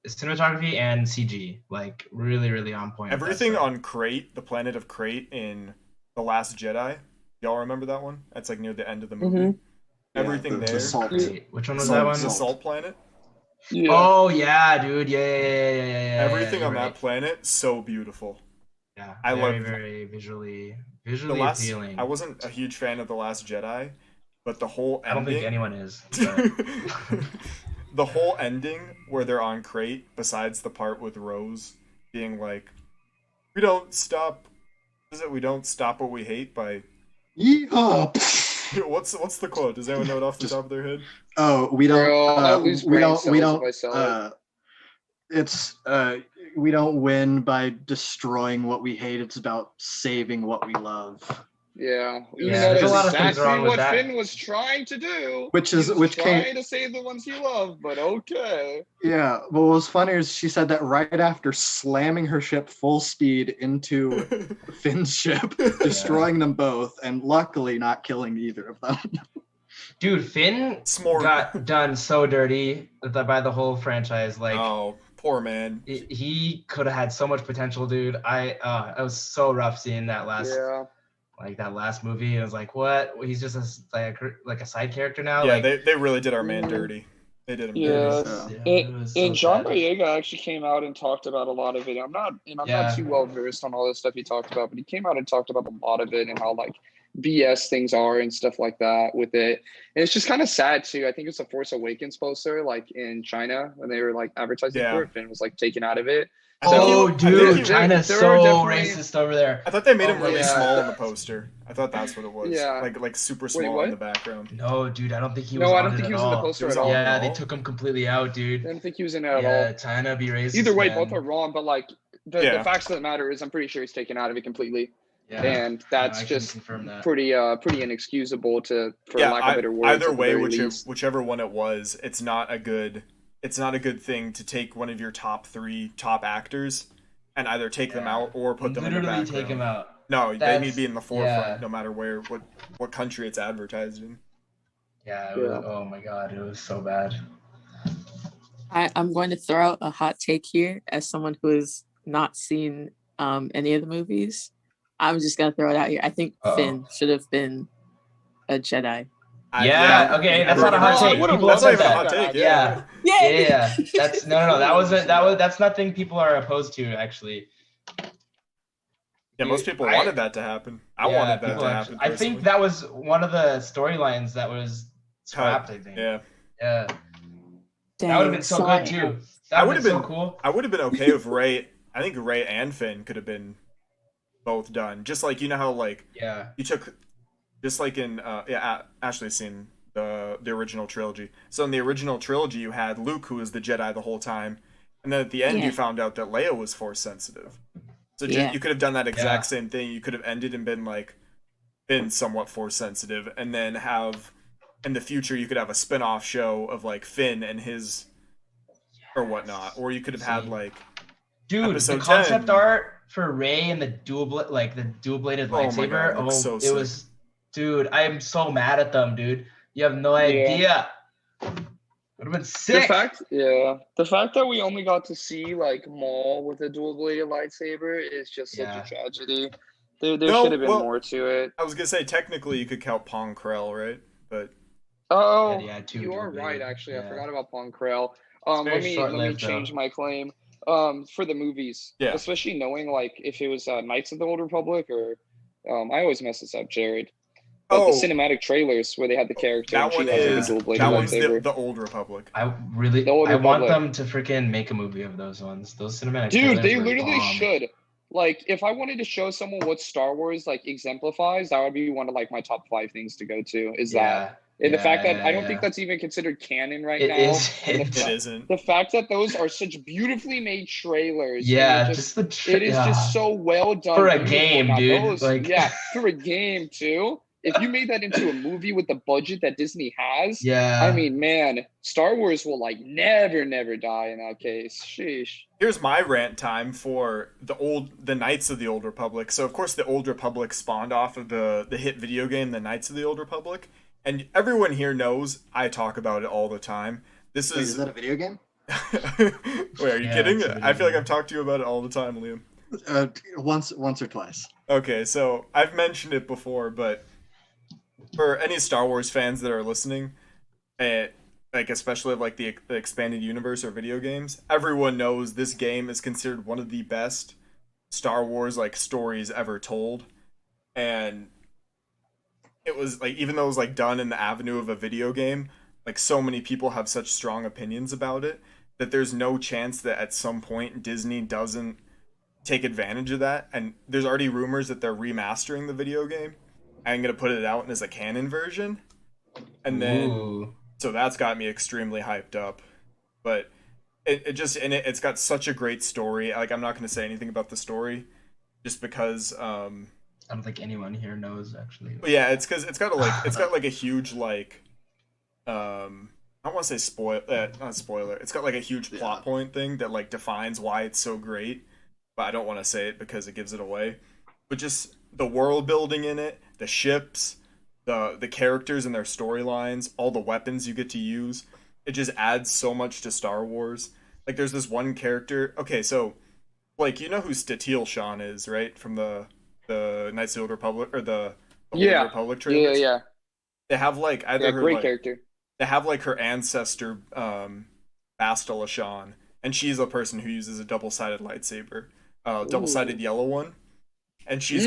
cinematography and CG. Like really, really on point. with that
Everything
stuff.
on Crate, the planet of Crate in The Last Jedi. Y'all remember that one? That's like near the end of the movie.
Mhm.
Everything
the
there.
salt.
Wait, which one was
Salt-
that one?
The
salt.
Salt Planet.
Yeah.
Oh yeah, dude. Yeah.
Everything
you're
on
right.
that planet, so beautiful.
Yeah,
I
very,
love-
very visually
The last,
appealing.
I wasn't a huge fan of The Last Jedi, but the whole
I don't think
ending.
anyone is. But
The whole ending where they're on Crate, besides the part with Rose being like, "We don't stop." Is it? We don't stop what we hate by.
Yeehaw!
What's the quote? Does anyone know it off the
Just-
top of their head?
Oh, we don't.
Bro, I'll lose
we
brain
don't. We
cells if
don't.
I sell it.
It's we don't win by destroying what we hate. It's about saving what we love.
Yeah. Even
Yeah,
though
there's
that's
a lot
of things
exactly
wrong with
what
that.
Finn was trying to do.
Which
He was
came.
trying to save the ones he loved, but okay.
Yeah, but what was funny is she said that right after slamming her ship full speed into Finn's ship, destroying them both, and luckily not killing either of them.
dude, Finn
Smorg.
got done so dirty by the whole franchise. Like
Oh, poor man.
he could have had so much potential, dude. It was so rough seeing that last
Yeah.
like that last movie. I was like, what? He's just like a side character now.
Yeah,
Like,
they really did our man
Mhm.
dirty. They did him
it
Yeah.
dirty.
was,
Yeah.
it was so
And John
sad.
Boyega actually came out and talked about a lot of it. I'm not
Yeah.
too well versed on all this stuff he talked about, but he came out and talked about a lot of it and how like BS things are and stuff like that with it. And it's just kind of sad too. I think it's a Force Awakens poster like in China when they were like advertising
Yeah.
for it, Finn was like taken out of it.
I think
Oh,
I think
dude,
he-
China's
there
so
are definitely-
racist over there.
I thought they made
Oh
him
my
really
God.
small in the poster. I thought that's what it was.
Yeah.
Like super
Wait,
small
what?
in the background.
No, dude, I don't think he
No,
was
I
on
don't
it
think he
at
was in the
all.
poster
He was
at all.
on it
Yeah,
at
they
all?
took him completely out,
I
dude.
didn't think he was in it at
Yeah,
all.
China be racist.
Either way,
man.
both are wrong, but like the
Yeah.
facts of the matter is I'm pretty sure he's taken out of it completely.
Yeah.
And that's
I can
just
confirm that.
pretty inexcusable for
Yeah,
lack of better words.
either
at the
way,
very least.
whichever one it was, it's not a good thing to take one of your top actors and either take them
Yeah.
out or put them in the
Literally
background.
take him out.
No, they
That's-
need to be in the forefront,
yeah.
no matter what country it's advertised in.
Yeah, it was, oh my god, it was so bad.
I'm going to throw out a hot take here as someone who has not seen any of the movies. I'm just gonna throw it out here. I think
Uh-oh.
Finn should have been a Jedi.
Yeah, okay, that's not a hot take. People
That's
have
not
said
even a
that.
hot take.
Yeah.
Yay!
Yeah, that's no. That's nothing people are opposed to actually.
Yeah, most people
I-
wanted that to happen. I
Yeah,
wanted that
people
to
actually-
happen.
I think
personally.
that was one of the storylines that was scrapped. I think.
Yeah,
Yeah.
Dang,
That would have been so
sorry.
good too.
I
That
would
would
have
have been
been-
so cool.
I would have been okay with Ray. I think Ray and Finn could have been both done. Just like you know how like
Yeah.
you took, just like in Ashley's seen the original trilogy. So in the original trilogy, you had Luke, who was the Jedi the whole time, and then at the end,
Yeah.
you found out that Leia was Force sensitive. So
Yeah.
you could have done that exact
Yeah.
same thing. You could have ended and been somewhat Force sensitive, and then have in the future you could have a spin-off show of like Finn and his or whatnot, or you could have had like
Dude,
Episode
the concept
10.
art for Rey and the dual bladed
Oh my
lightsaber.
God, it looks so
it
sick.
was, dude. I am so mad at them, dude. You have no
Yeah.
idea. Would have been
The
sick.
fact that we only got to see like Maul with a dual bladed lightsaber is just such
Yeah.
a tragedy. There
No,
should have been
well-
more to it.
I was gonna say technically you could count Pong Krell, right? But
Oh,
Yeah, yeah, two
you are
dual-bladed,
right. Actually, I
yeah.
forgot about Pong Krell.
very
Let me
short-lived,
change
though.
my claim. For the movies,
Yeah.
especially knowing like if it was Knights of the Old Republic or I always mess this up, Jared. But the cinematic trailers where they had the character
that
and she
one
has like,
is
a dual bladed
that one's
lightsaber.
the Old Republic.
I really,
The Old
I want
Republic.
them to freaking make a movie of those ones. Those cinematic.
Dude,
trailers
they
were
literally
bomb.
should. Like, if I wanted to show someone what Star Wars like exemplifies, that would be one of like my top 5 things to go to. Is that and the fact that I don't think that's even considered canon right
It
now.
is.
And
It isn't.
the fact that those are such beautifully made trailers. and
Yeah,
it
just the.
it is just so well done
For a
beautiful.
game,
Now,
dude, like-
yeah, for a game too. If you made that into a movie with the budget that Disney has,
Yeah.
I mean, man, Star Wars will like never die in that case. Sheesh.
Here's my rant time for the Knights of the Old Republic. So of course the Old Republic spawned off of the hit video game, the Knights of the Old Republic, and everyone here knows I talk about it all the time. This
Wait,
is
is that a video game?
Wait, are you
Yeah,
kidding?
it's a video
I feel like
game.
I've talked to you about it all the time, Liam.
Once or twice.
Okay, so I've mentioned it before, but for any Star Wars fans that are listening, like especially of like the expanded universe or video games, everyone knows this game is considered one of the best Star Wars like stories ever told, and it was like even though it was like done in the avenue of a video game, like so many people have such strong opinions about it that there's no chance that at some point Disney doesn't take advantage of that, and there's already rumors that they're remastering the video game and gonna put it out as a canon version, and then
Ooh.
so that's got me extremely hyped up. But it's got such a great story. Like I'm not gonna say anything about the story, just because.
I don't think anyone here knows actually.
But yeah, it's because it's got like a huge like, I don't want to say not spoiler. It's got like a huge plot point thing that like defines why it's so great, but I don't want to say it because it gives it away. But just the world building in it, the ships, the characters and their storylines, all the weapons you get to use, it just adds so much to Star Wars. Like there's this one character. Okay, so like you know who Statiel Shan is, right? From the the Knights of the Old Republic or the Old
Yeah.
Republic
Yeah,
trailers.
yeah.
They have like either
Yeah,
her
great
like
character.
they have like her ancestor Bastila Shan, and she's a person who uses a double-sided lightsaber, double-sided
Ooh.
yellow one, and
Mm.
she's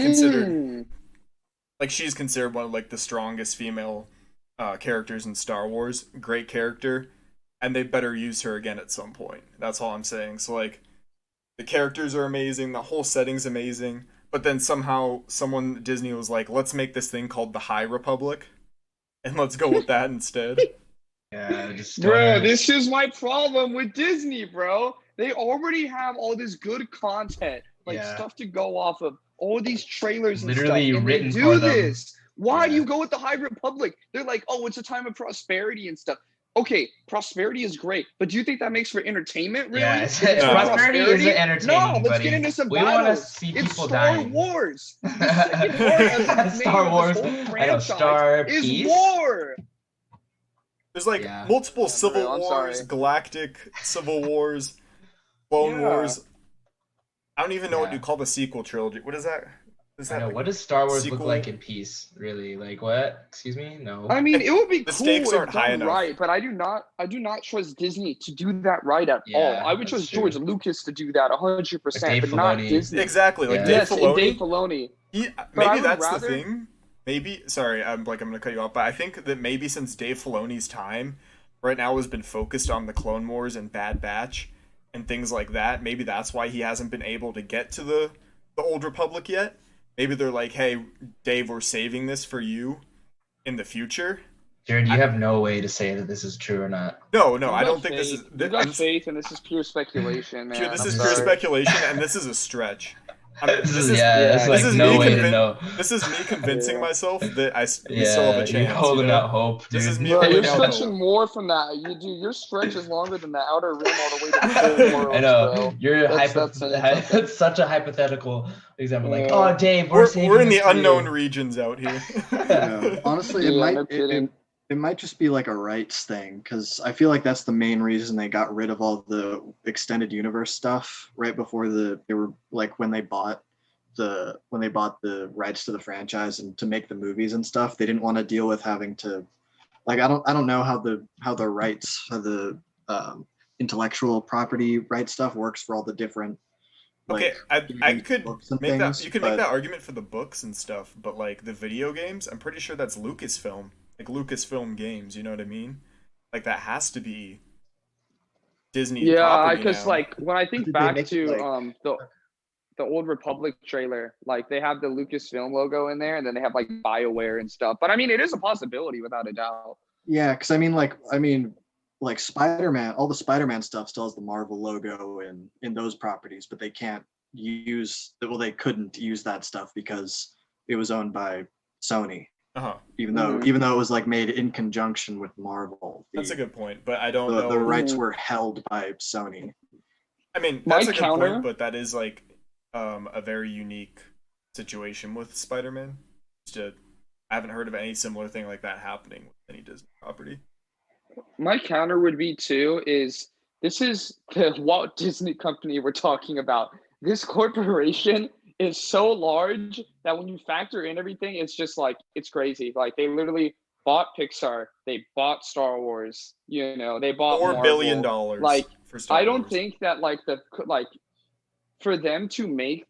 considered one of like the strongest female characters in Star Wars. Great character, and they better use her again at some point. That's all I'm saying. So like the characters are amazing, the whole setting's amazing, but then somehow someone Disney was like, let's make this thing called the High Republic, and let's go with that instead.
Yeah, just
Bro,
stoners.
this is my problem with Disney, bro. They already have all this good content, like
Yeah.
stuff to go off of, all these trailers and
Literally
stuff, and
written
they
for
do
them.
this. Why do
Yeah.
you go with the High Republic? They're like, oh, it's a time of prosperity and stuff. Okay, prosperity is great, but do you think that makes for entertainment, really?
Yeah,
It makes for
prosperity isn't
No,
entertaining,
let's
buddy.
get into some
We want to
battles.
see
It's
people
Star
dying.
Wars. The second part of the
Star
name
Wars.
of this whole
I know,
franchise
Star
is
Peace.
war.
There's like
Yeah.
multiple
Yeah,
Civil
bro, I'm
Wars,
sorry.
Galactic Civil Wars, Clone
Yeah.
Wars. I don't even know what
Yeah.
you call the sequel trilogy. What is that? Is
I
that
know.
like,
What does Star Wars
sequel?
look like in peace? Really? Like what? Excuse me? No.
I mean, it would be
The
cool
stakes
if
aren't high
done
enough.
right, but I do not trust Disney to do that right at
Yeah,
all. I would
that's
trust
true.
George Lucas to do that 100%,
Dave
but not
Filoni.
Disney.
exactly like
Yeah.
Dave
Yes, and
Filoni.
Dave Filoni.
Maybe
I would
that's
rather-
the thing. Maybe sorry, I'm gonna cut you off, but I think that maybe since Dave Filoni's time right now has been focused on the Clone Wars and Bad Batch and things like that, maybe that's why he hasn't been able to get to the Old Republic yet. Maybe they're like, hey, Dave, we're saving this for you in the future.
Jared, you have no way to say that this is true or not.
No,
You
I
got
don't think this
faith.
is.
You got faith, and this is pure speculation, man.
This
I'm
is
sorry.
pure speculation, and this is a stretch.
This is
yeah,
it's like
this is
no
me
way to
convin-
know.
This is me convincing
Yeah.
myself that we still have
Yeah,
a chance.
you're holding
you know?
out hope, dude.
This is me
Bro,
holding
you're
out
stretching
hope.
more from that. Your stretch is longer than the outer rim all the way to the whole world,
I know.
bro.
You're
That's saying something.
it's such a hypothetical example. Like,
Yeah.
oh, Dave,
We're
saving
in the
this for you.
unknown regions out here.
Yeah. Honestly,
Yeah, no
it
kidding.
might just be like a rights thing because I feel like that's the main reason they got rid of all the extended universe stuff right before they were like when they bought the rights to the franchise and to make the movies and stuff. They didn't want to deal with having to like I don't know how the rights the intellectual property rights stuff works for all the different
Okay,
like,
I could
books and
make that.
things,
You could
but-
make that argument for the books and stuff, but like the video games, I'm pretty sure that's Lucasfilm, like Lucasfilm Games. You know what I mean? Like that has to be Disney.
Yeah,
property
because
now.
like when I think
Did they
back
make
to
it, like-
the Old Republic trailer, like they have the Lucasfilm logo in there, and then they have like BioWare and stuff. But I mean, it is a possibility without a doubt.
Yeah, because I mean, like Spider-Man, all the Spider-Man stuff still has the Marvel logo in those properties, but they can't they couldn't use that stuff because it was owned by Sony,
uh-huh.
even though it was like made in conjunction with Marvel.
That's a good point, but I don't know.
The rights were held by Sony.
I mean,
My
that's a good
counter-
point, but that is like a very unique situation with Spider-Man. I haven't heard of any similar thing like that happening with any Disney property.
My counter would be too is this is the Walt Disney Company we're talking about. This corporation is so large that when you factor in everything, it's just like it's crazy. Like they literally bought Pixar, they bought Star Wars, they bought
$4 billion
Marvel. Like
for Star
I don't
Wars.
think that like for them to make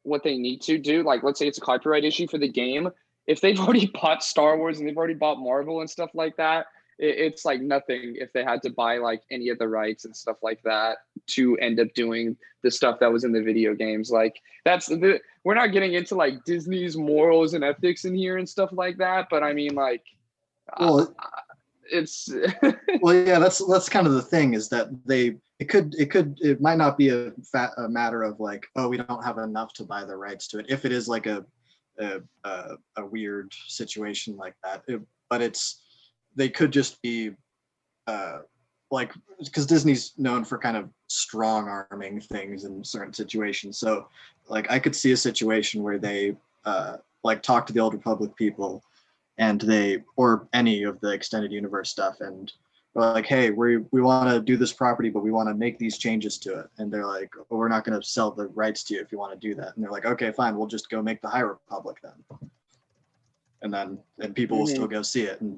what they need to do, like let's say it's a copyright issue for the game, if they've already bought Star Wars and they've already bought Marvel and stuff like that, it's like nothing if they had to buy like any of the rights and stuff like that to end up doing the stuff that was in the video games. Like we're not getting into like Disney's morals and ethics in here and stuff like that, but I mean like
Well,
it's
well, yeah, that's kind of the thing is that it might not be a matter of like, oh, we don't have enough to buy the rights to it. If it is like a weird situation like that, they could just be like, because Disney's known for kind of strong arming things in certain situations. So like I could see a situation where they like talk to the Old Republic people and or any of the extended universe stuff and We're like, hey, we want to do this property, but we want to make these changes to it. And they're like, oh, we're not going to sell the rights to you if you want to do that. And they're like, okay, fine, we'll just go make the High Republic then. And people will still go see it, and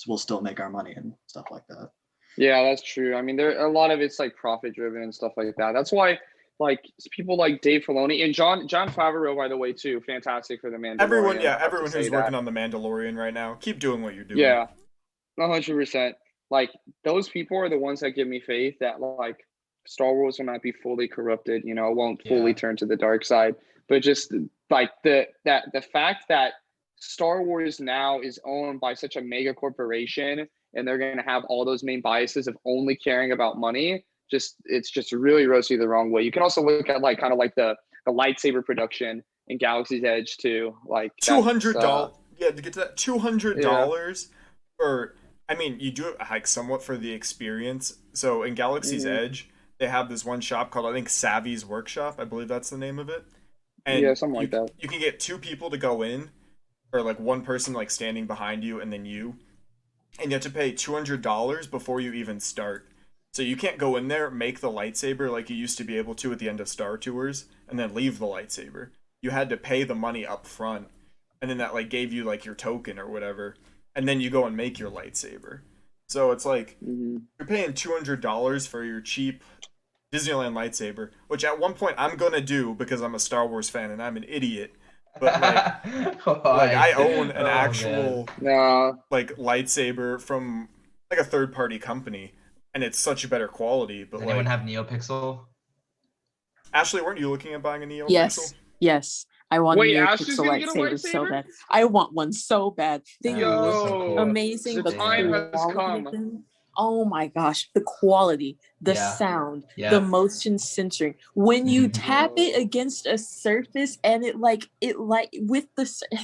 we'll still make our money and stuff like that.
Yeah, that's true. I mean, there a lot of it's like profit driven and stuff like that. That's why like people like Dave Filoni and John Favreau, by the way, too, fantastic for the Mandalorian.
Everyone who's working on the Mandalorian right now, keep doing what you're doing.
Yeah, 100%. Like those people are the ones that give me faith that like Star Wars will not be fully corrupted. You know, won't fully turn to the dark side, but just like the fact that Star Wars now is owned by such a mega corporation, and they're going to have all those main biases of only caring about money. It's just really rubs you the wrong way. You can also look at like kind of like the lightsaber production in Galaxy's Edge too. Like
$200. To get to that $200 for. I mean, you do it like somewhat for the experience. So in Galaxy's Edge, they have this one shop called, I think, Savvy's Workshop. I believe that's the name of it. And
something like that.
You can get 2 people to go in, or like one person like standing behind you, and then you. And you have to pay $200 before you even start. So you can't go in there, make the lightsaber like you used to be able to at the end of Star Tours, and then leave the lightsaber. You had to pay the money up front, and then that like gave you like your token or whatever. And then you go and make your lightsaber. So it's like you're paying $200 for your cheap Disneyland lightsaber, which at one point I'm gonna do because I'm a Star Wars fan and I'm an idiot. But like I own an actual like lightsaber from like a third party company, and it's such a better quality. But
does anyone have NeoPixel?
Ashley, weren't you looking at buying a NeoPixel?
Yes. I want
Wait,
a
Ashley's
NeoPixel
gonna get a
lightsaber so bad. I want one so bad. They look
cool.
amazing.
The time has come.
Oh my gosh, the quality, the sound, the motion censoring. When you tap it against a surface and it with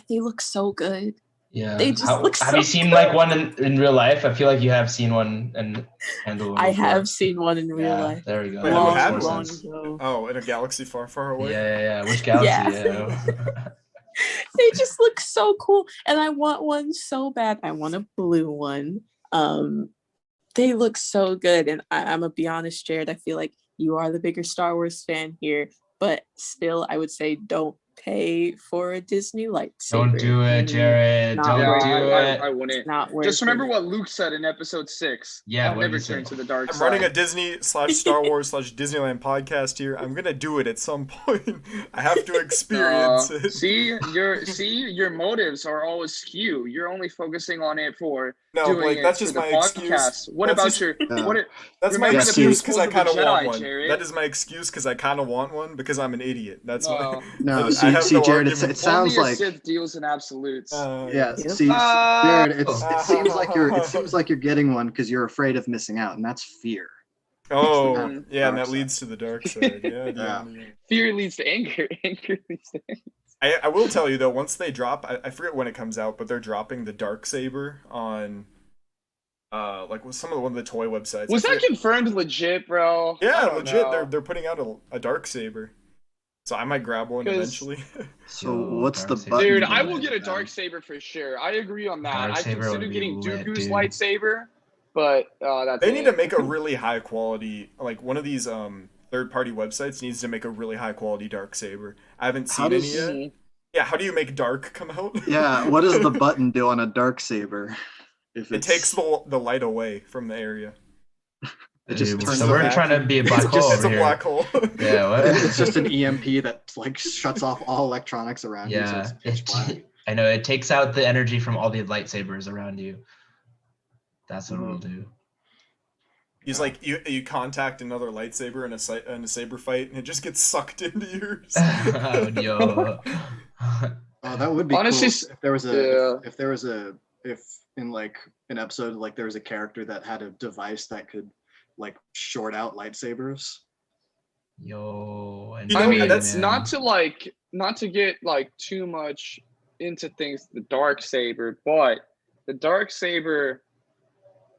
they look so good.
Yeah.
They just look so
have you seen
good.
like one in real life? I feel like you have seen one and handled one.
I have seen one in real life.
There we go.
Wait,
long ago.
Oh, in a galaxy far, far away?
Yeah. Which galaxy?
They just look so cool. And I want one so bad. I want a blue one. They look so good. And I'm gonna be honest, Jared, I feel like you are the bigger Star Wars fan here, but still I would say don't pay for a Disney lightsaber.
Don't do it, Jared. Don't do it.
I wouldn't.
Not worth
Just remember
it.
what Luke said in episode 6.
Yeah,
I'll never turn to the dark
I'm
side.
running a Disney/Star Wars/Disneyland podcast here. I'm gonna do it at some point. I have to experience it.
See, your motives are always skew. You're only focusing on it for
No, Blake, that's just my excuse.
What
That's
about your?
That's my
remember the
excuse because I
principles of
kind of
the
want
Jedi,
one.
Jared.
That is my excuse because I kind of want one because I'm an idiot. That's why.
No,
I have
see,
no
Jared,
argument.
it sounds
Only a
like
Sith deals in absolutes.
yeah.
Yep.
See, Jared, it seems like you're getting one because you're afraid of missing out, and that's fear.
Oh,
Dark
yeah, and that
side.
leads to the dark side. Yeah.
Fear leads to anger. Anger leads to anger.
I will tell you though, once they drop, I forget when it comes out, but they're dropping the dark saber on, like with one of the toy websites.
Was that confirmed legit, bro?
Yeah,
I
legit.
don't know.
They're putting out a dark saber, so I might grab one
'Cause-
eventually.
So what's the
Darksaber.
button?
Dude,
for
I will
it,
get a
then?
dark saber for sure. I agree on that. I
Darksaber
considered
would be
getting
lit,
Dooku's
dude.
lightsaber, but that's
They need to make a really high quality, like one of these third party websites needs to make a really high quality dark saber. I haven't
How
seen any
does-
yet. Yeah, how do you make dark come out?
Yeah, what does the button do on a dark saber? If
It takes the light away from the area.
it just
Dude,
turns
so
it
we're
back.
trying to be a black hole
It's
over
a
here.
black hole.
Yeah, what?
It's just an EMP that like shuts off all electronics around you. So
Yeah,
it's pitch black.
I know it takes out the energy from all the lightsabers around you. That's what it'll do.
He's like you contact another lightsaber in a saber fight, and it just gets sucked into yours.
Oh, yo.
Oh, that would be
Honestly,
cool if there was if in like an episode like there was a character that had a device that could like short out lightsabers.
Yo.
You know,
I mean,
that's
not to get like too much into things, the dark saber, but the dark saber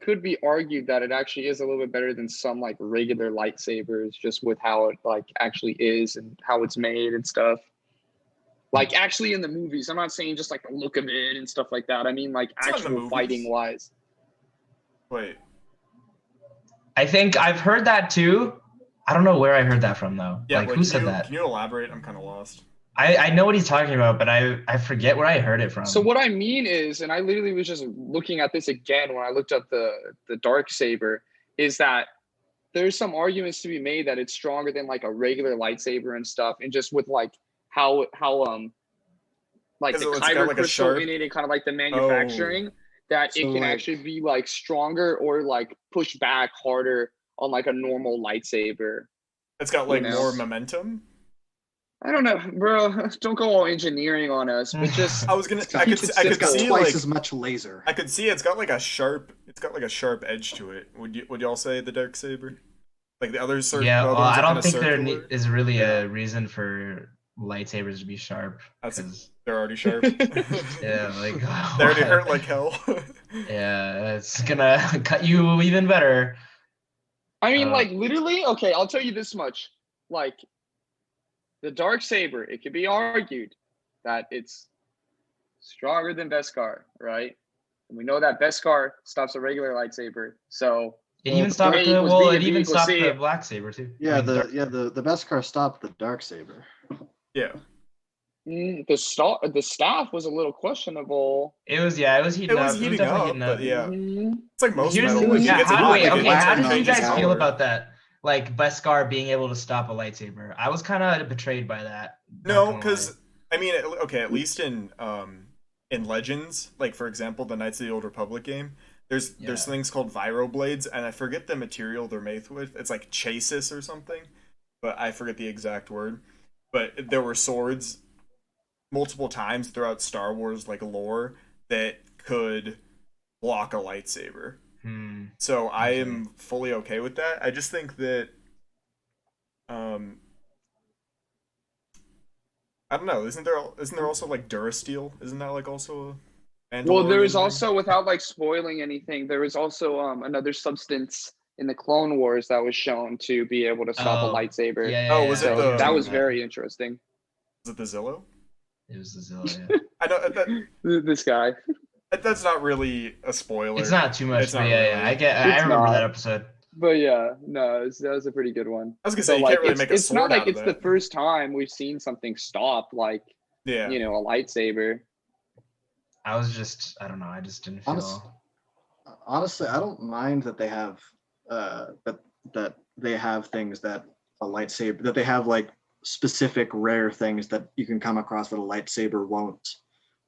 could be argued that it actually is a little bit better than some like regular lightsabers, just with how it like actually is and how it's made and stuff. Like actually in the movies, I'm not saying just like the look of it and stuff like that. I mean like
It's not in the
actual
movies.
fighting wise.
Wait,
I think I've heard that too. I don't know where I heard that from though.
Yeah,
Like
wait,
who said that?
Can you elaborate? I'm kind of lost.
I know what he's talking about, but I forget where I heard it
So
from.
what I mean is, and I literally was just looking at this again when I looked up the dark saber, is that there's some arguments to be made that it's stronger than like a regular lightsaber and stuff, and just with like how like the
Because it's got
kyber
like a
crystal
sharp.
in it and kind of like the
Oh,
manufacturing, that
So,
it can
like-
actually be like stronger or like push back harder on like a normal lightsaber.
it's got like
You know.
more momentum.
I don't know, bro. Don't go all engineering on us, but just
I was gonna. I
keep
could.
it
I could
It's got
see
twice
like.
as much laser.
I could see it's got like a sharp. It's got like a sharp edge to it. Would y'all say the dark saber? Like the other sort.
Yeah,
the other
well,
ones
I
are
don't
kinda
think there
circular.
is really
Yeah.
a reason for lightsabers to be sharp.
That's-
'Cause-
They're already sharp.
yeah, like
They already
what?
hurt like hell.
Yeah, it's gonna cut you even better.
I mean,
Uh,
like literally, okay, I'll tell you this much. Like the dark saber, it could be argued that it's stronger than Beskar, right? And we know that Beskar stops a regular lightsaber. So
It
Well,
even
the
stopped
A
the
equals
well,
B
it
and B
even
equals
stopped
C.
the black saber too.
Yeah,
I mean,
the Beskar stopped the dark saber.
Yeah.
the staff was a little questionable.
it was it was heating
It was
up.
heating
definitely
up,
heating
but yeah,
Mhm.
it's like most
Here's
metal. Like, it
yeah,
gets
how,
hot,
wait,
like, it
okay,
lights
how
up
did you
changes
guys feel
color.
about that? Like Beskar being able to stop a lightsaber. I was kind of betrayed by that. not
No,
gonna
because
lie.
I mean, okay, at least in Legends, like for example, the Knights of the Old Republic game, there's
Yeah.
things called Viroblades, and I forget the material they're made with. It's like chasis or something, but I forget the exact word. But there were swords multiple times throughout Star Wars like lore that could block a lightsaber. So I
Okay.
am fully okay with that. I just think that I don't know, isn't there also like Durasteel? Isn't that like also a
Well, there is
Mandalorian thing?
also, without like spoiling anything, there is also another substance in the Clone Wars that was shown to be able to stop a
Oh,
lightsaber.
Yeah,
Oh, was it
So
the-
that was
that.
very interesting.
Is it the Zillow?
It was the Zilla. Yeah.
I know
This guy.
that's not really a spoiler.
It's not too much,
It's
but
not
yeah,
really.
I
It's
remember
not.
that episode.
But yeah, no, that was a pretty good one.
I was gonna
So
say you
like,
can't really make a
it's
sword
not like
out of
it's the
that.
first time we've seen something stop like
Yeah.
a lightsaber.
I was just, I don't know, I just didn't feel.
Honestly, I don't mind that they have that they have things that a lightsaber that they have like specific rare things that you can come across that a lightsaber won't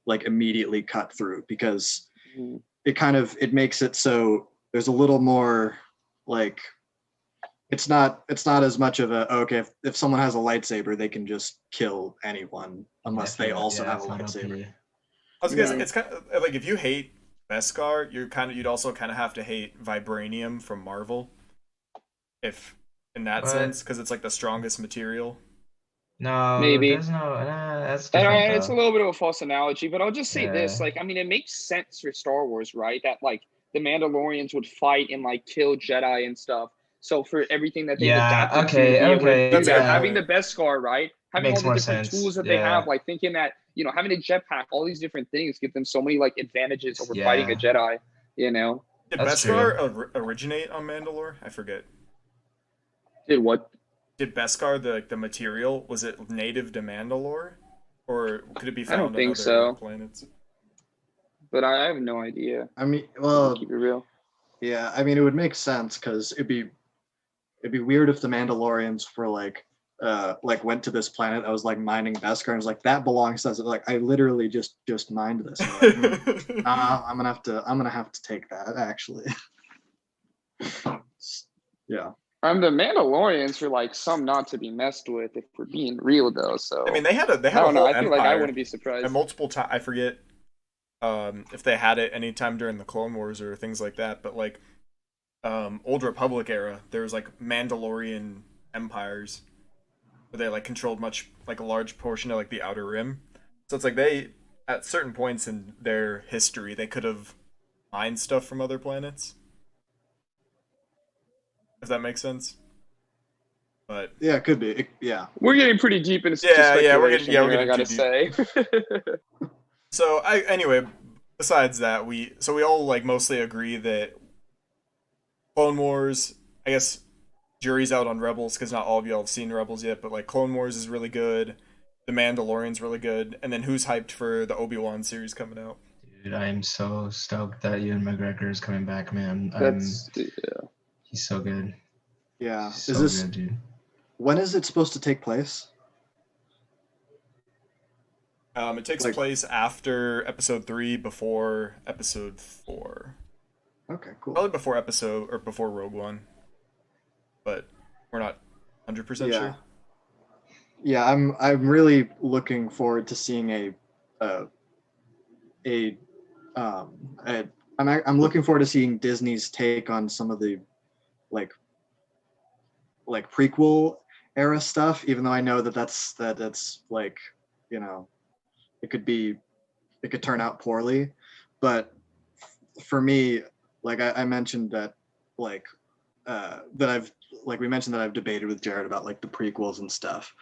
like immediately cut through, because
Mhm.
it makes it so there's a little more like it's not as much of a okay, if someone has a lightsaber they can just kill anyone unless they also have a
it's not
lightsaber.
OP.
I was gonna say
Yeah.
it's kind of like if you hate Beskar, you'd also kind of have to hate Vibranium from Marvel, if in that
What?
sense, because it's like the strongest material.
No,
Maybe.
there's no, that's
And
different
it's a
though.
little bit of a false analogy, but I'll just say this:
Yeah.
like, I mean, it makes sense for Star Wars, right? That like the Mandalorians would fight and like kill Jedi and stuff. So for everything that they've
Yeah,
adapted
okay,
to be able
okay,
to do that,
yeah.
having the Beskar, right? Having
Makes
all the
more
different
sense,
tools that they
yeah.
have, like thinking that having a jetpack, all these different things give them so many like advantages over fighting a
Yeah.
Jedi. You know,
Did
That's
Beskar originate on Mandalore? I forget.
did what?
Did Beskar the material, was it native to Mandalore, or could it be
I
found
don't
on
think
other
so.
planets?
But I have no idea.
I mean,
I'll
well,
keep it real.
yeah, I mean, it would make sense because it'd be weird if the Mandalorians were like went to this planet that was like mining Beskar and was like that belongs to us. Like I literally just mined this. I'm like, I'm gonna have to take that actually. Yeah.
The Mandalorians are like some not to be messed with if we're being real though. So
I mean, they had a
I don't know.
whole
I feel like I
empire.
wouldn't be surprised.
And multiple times, I forget if they had it anytime during the Clone Wars or things like that, but like Old Republic era, there was like Mandalorian empires where they like controlled a large portion of like the Outer Rim. So it's like they, at certain points in their history, they could have mined stuff from other planets. If that makes sense. But
Yeah, it could be. Yeah.
We're getting pretty deep into
Yeah, we're
speculation
getting
here, I gotta
too
say.
so anyway, besides that, we all like mostly agree that Clone Wars I guess jury's out on Rebels because not all of y'all have seen Rebels yet, but like Clone Wars is really good. The Mandalorian's really good, and then who's hyped for the Obi-Wan series coming out?
Dude, I am so stoked that Ewan McGregor is coming back, man.
That's
He's so good.
Yeah.
He's
Is
so
this
good, dude.
when is it supposed to take place?
It takes
Like-
place after episode 3, before episode 4.
Okay, cool.
Probably before Rogue One, but we're not 100%
Yeah.
sure.
Yeah, I'm really looking forward to seeing uh, a I'm looking forward to seeing Disney's take on some of the like prequel era stuff, even though I know that's like, you know, it could turn out poorly. But for me, like I mentioned that like that I've like we mentioned that I've debated with Jared about like the prequels and stuff.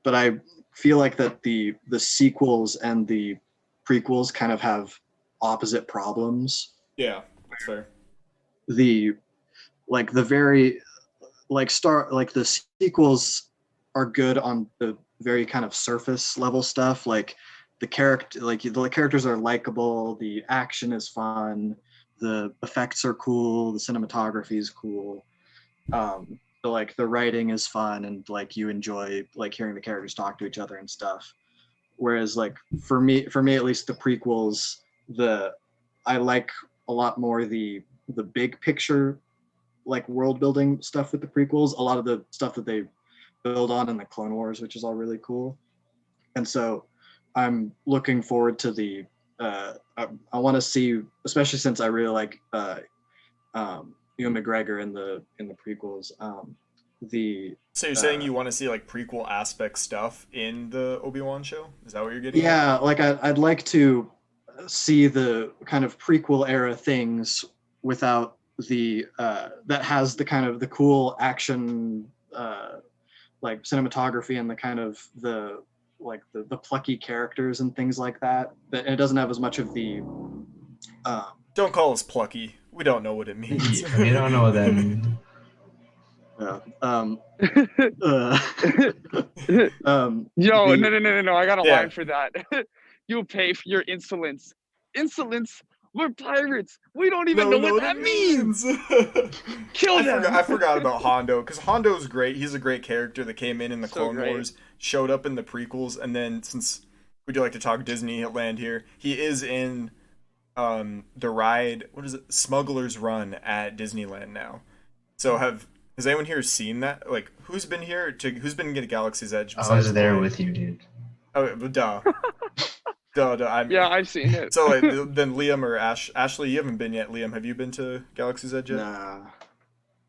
But I feel like that the sequels and the prequels kind of have opposite problems.
Yeah, that's fair.
The like the very like the sequels are good on the very kind of surface level stuff, like the characters are likable, the action is fun, the effects are cool, the cinematography is cool, like the writing is fun, and like you enjoy like hearing the characters talk to each other and stuff. Whereas like for me at least, the prequels, I like a lot more the big picture like world building stuff with the prequels, a lot of the stuff that they build on in the Clone Wars, which is all really cool. And so I'm looking forward to the I want to see, especially since I really like Ewan McGregor in the prequels.
So you're saying you want to see like prequel aspect stuff in the Obi-Wan show? Is that what you're getting at?
Yeah, like I'd like to see the kind of prequel era things without the that has the kind of the cool action like cinematography and the kind of the plucky characters and things like that. But it doesn't have as much of the
Don't call us plucky. We don't know what it means.
You don't know that.
Yo,
the-
no. I got a
Yeah.
line for that. You'll pay for your insolence. Insolence? We're pirates. We don't even know what that means. Kill them.
I forgot about Hondo, because Hondo's great. He's a great character that came in the
So
Clone
great.
Wars, showed up in the prequels, and then since we do like to talk Disneyland here, he is in the ride. What is it? Smuggler's Run at Disneyland now. So has anyone here seen that? Like, who's been to Galaxy's Edge?
I was
besides
there
Corey?
with you, dude.
Oh, but duh. Duh.
Yeah, I've seen it.
So like, then Liam or Ashley, you haven't been yet. Liam, have you been to Galaxy's Edge yet?
nah.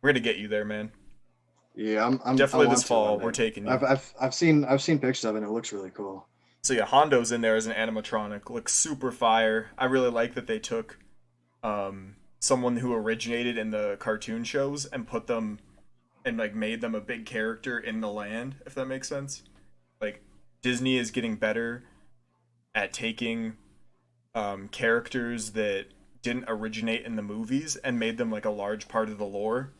We're gonna get you there, man.
Yeah, I'm
Definitely
I
this
want to
fall.
one day.
We're taking you.
I've seen pictures of it, and it looks really cool.
So yeah, Hondo's in there as an animatronic. Looks super fire. I really like that they took someone who originated in the cartoon shows and put them and like made them a big character in the land, if that makes sense. Like Disney is getting better at taking characters that didn't originate in the movies and made them like a large part of the lore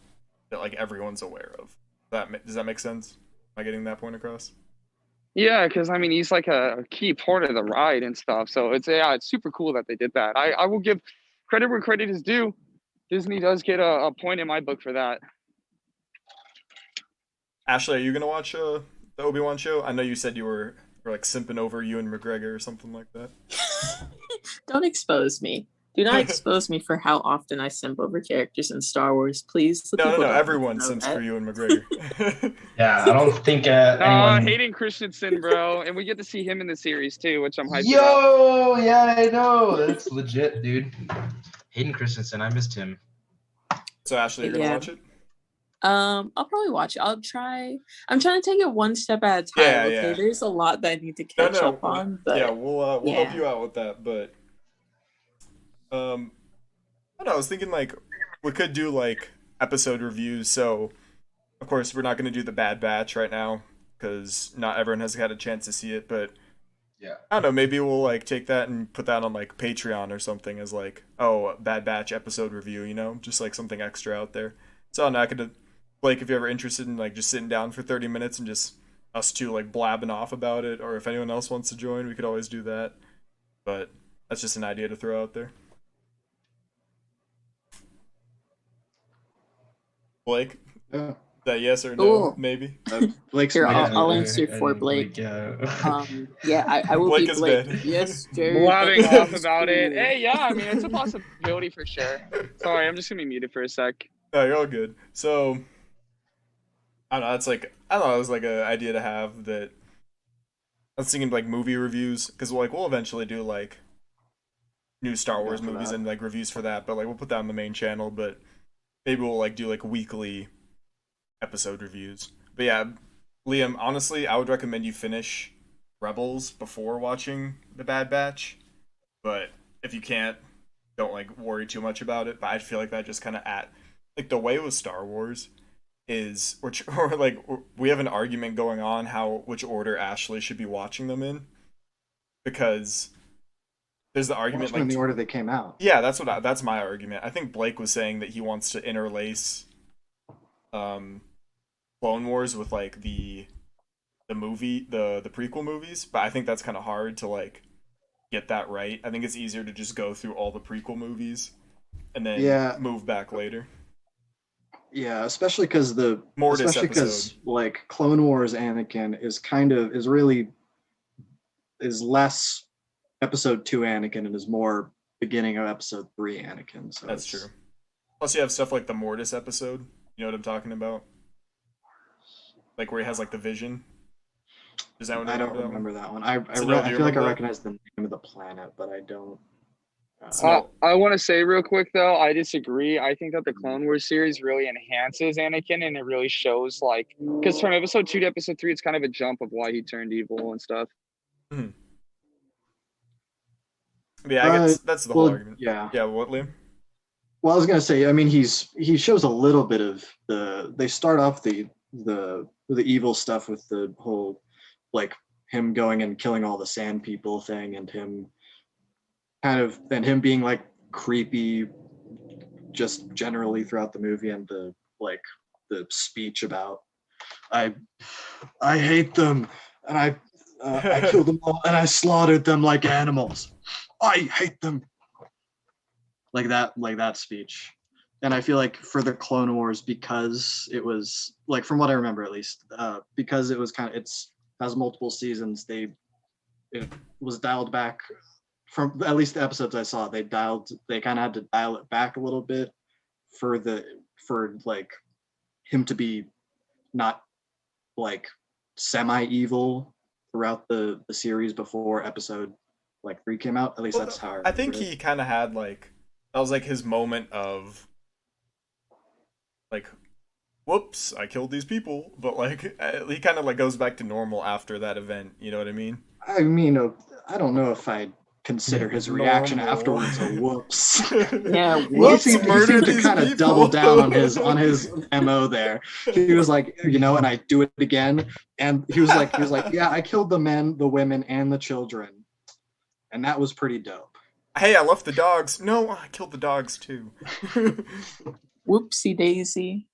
that like everyone's aware of. Does that make sense? Am I getting that point across?
Yeah, because I mean, he's like a key part of the ride and stuff. So it's super cool that they did that. I will give credit where credit is due. Disney does get a point in my book for that.
Ashley, are you gonna watch the Obi-Wan show? I know you said you were like simping over Ewan McGregor or something like that.
Don't expose me. Do not expose me for how often I simp over characters in Star Wars, please. The people
No.
don't
Everyone
know
simps
that.
for Ewan McGregor.
Yeah, I don't think anyone.
Hayden Christensen, bro, and we get to see him in the series too, which I'm hyped about.
Yo, yeah, I know. That's legit, dude. Hayden Christensen, I missed him.
So Ashley, you're gonna
Yeah.
watch it?
I'll probably watch it. I'm trying to take it one step at a time.
Yeah,
Okay,
yeah.
there's a lot that I need to catch up on, but
yeah, we'll help
yeah.
you out with that. But I don't know. I was thinking like we could do like episode reviews. So of course we're not going to do the Bad Batch right now because not everyone has had a chance to see it. But
Yeah.
I don't know. Maybe we'll like take that and put that on like Patreon or something as like Bad Batch episode review. You know, just like something extra out there. So I'm not gonna. Blake, if you're ever interested in like just sitting down for 30 minutes and just us two like blabbing off about it, or if anyone else wants to join, we could always do that. But that's just an idea to throw out there. Blake,
Yeah.
is that yes or no?
Cool.
Maybe.
Blake's
Here,
my
I'll
guy.
answer for Blake.
Yeah.
I will
Blake
be
is
Blake.
bad.
Yes, Jared.
Blabbing
that
off
is
about it.
cool.
Hey, yeah, I mean, it's a possibility for sure. Sorry, I'm just gonna be muted for a sec.
No, you're all good. So, I don't know. It's like I don't know. It was like an idea to have that. I was thinking like movie reviews because we'll eventually do like new Star Wars
Go for
movies
that.
and like reviews for that. But like we'll put that on the main channel. But maybe we'll like do like weekly episode reviews. But yeah, Liam, honestly, I would recommend you finish Rebels before watching The Bad Batch. But if you can't, don't like worry too much about it. But I feel like that just kind of like the way with Star Wars is or like we have an argument going on which order Ashley should be watching them in, because there's the argument
Watch them in
like
the order they came out.
yeah, that's my argument. I think Blake was saying that he wants to interlace Clone Wars with like the movie the prequel movies, but I think that's kind of hard to like get that right. I think it's easier to just go through all the prequel movies and then move back later.
Yeah, especially because
Mortis episode.
like Clone Wars Anakin is less episode 2 Anakin and is more beginning of episode 3 Anakin. So
That's true. Plus you have stuff like the Mortis episode. You know what I'm talking about? Like where he has like the vision. Does that one
I don't
that
remember
one?
that one. I
So
feel like I
remember that?
recognize the name of the planet, but I don't.
I want to say real quick though, I disagree. I think that the Clone Wars series really enhances Anakin, and it really shows like because from episode 2 to episode 3, it's kind of a jump of why he turned evil and stuff.
Yeah, I guess that's the whole argument.
Yeah.
Yeah, what, Liam?
Well, I was gonna say, I mean, he shows a little bit of they start off the evil stuff with the whole like him going and killing all the sand people thing, and him being like creepy just generally throughout the movie, and the speech about I hate them, and I killed them all, and I slaughtered them like animals. I hate them. Like that speech. And I feel like for the Clone Wars, because it was like, from what I remember at least, because it was has multiple seasons, it was dialed back from at least the episodes I saw. They kind of had to dial it back a little bit for like him to be not like semi-evil throughout the series before episode like 3 came out. At least that's how
I think he kind of had like that was like his moment of like, whoops, I killed these people, but like he kind of like goes back to normal after that event. You know what I mean?
I mean, I don't know if I'd consider his reaction afterwards a whoops.
Yeah,
He seemed to
these
kind of
people.
double down on his MO there. He was like, and I do it again, and he was like, yeah, I killed the men, the women, and the children, and that was pretty dope.
Hey, I left the dogs. No, I killed the dogs too.
Whoopsie daisy.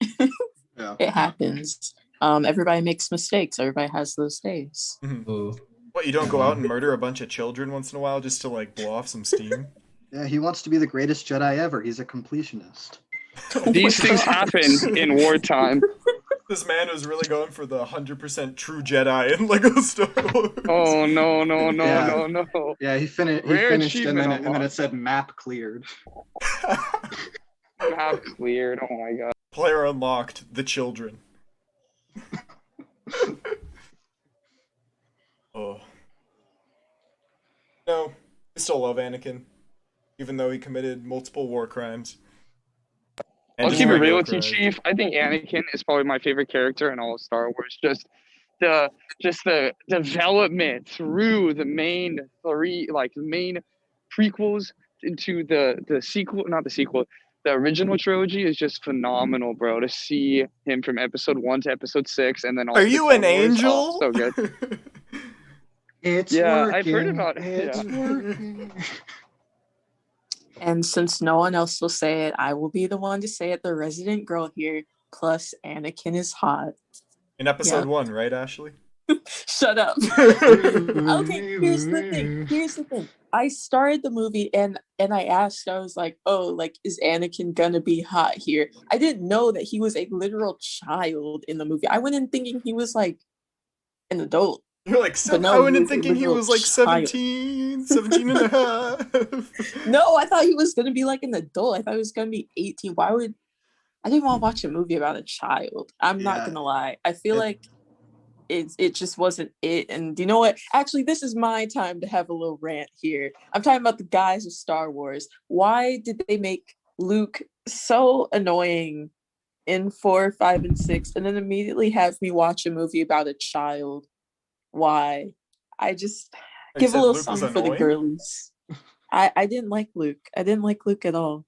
Yeah.
It happens. Everybody makes mistakes. Everybody has those days.
Ooh.
What, you don't go out and murder a bunch of children once in a while just to like blow off some steam?
Yeah, he wants to be the greatest Jedi ever. He's a completionist.
These things happen in wartime.
This man was really going for the 100% true Jedi in Lego Star Wars.
Oh no.
Yeah, he finished,
Rare
and
achievement
then it said map cleared.
Map cleared. Oh my god.
Player unlocked. The children. Oh. No, I still love Anakin, even though he committed multiple war crimes.
I'll
just
keep it
regular
real with you,
crimes.
Chief. I think Anakin is probably my favorite character in all of Star Wars. Just the development through the main prequels into the sequel, not the sequel, the original trilogy is just phenomenal, bro. To see him from episode 1 to episode 6, and then also
Are you an angel?
Oh, so good.
It's
Yeah,
working.
I've heard about it.
It's
Yeah.
working.
And since no one else will say it, I will be the one to say it. The resident girl here. Plus, Anakin is hot.
In episode
Yeah.
1, right, Ashley?
Shut up. Okay, here's the thing. I started the movie and I asked, I was like, oh, like, is Anakin gonna be hot here? I didn't know that he was a literal child in the movie. I went in thinking he was like an adult.
You're like,
But no,
I went
he
in
was a
thinking he
literal
was like
child.
17 and a half.
No, I thought he was gonna be like an adult. I thought he was gonna be 18. I didn't want to watch a movie about a child. I'm not
Yeah.
gonna lie. I feel like it just wasn't it. And you know what? Actually, this is my time to have a little rant here. I'm talking about the guys of Star Wars. Why did they make Luke so annoying in 4, 5, and 6, and then immediately have me watch a movie about a child? Why? I just
You
give a
said
little
Luke was
something for the
annoying?
girlies. I didn't like Luke. I didn't like Luke at all.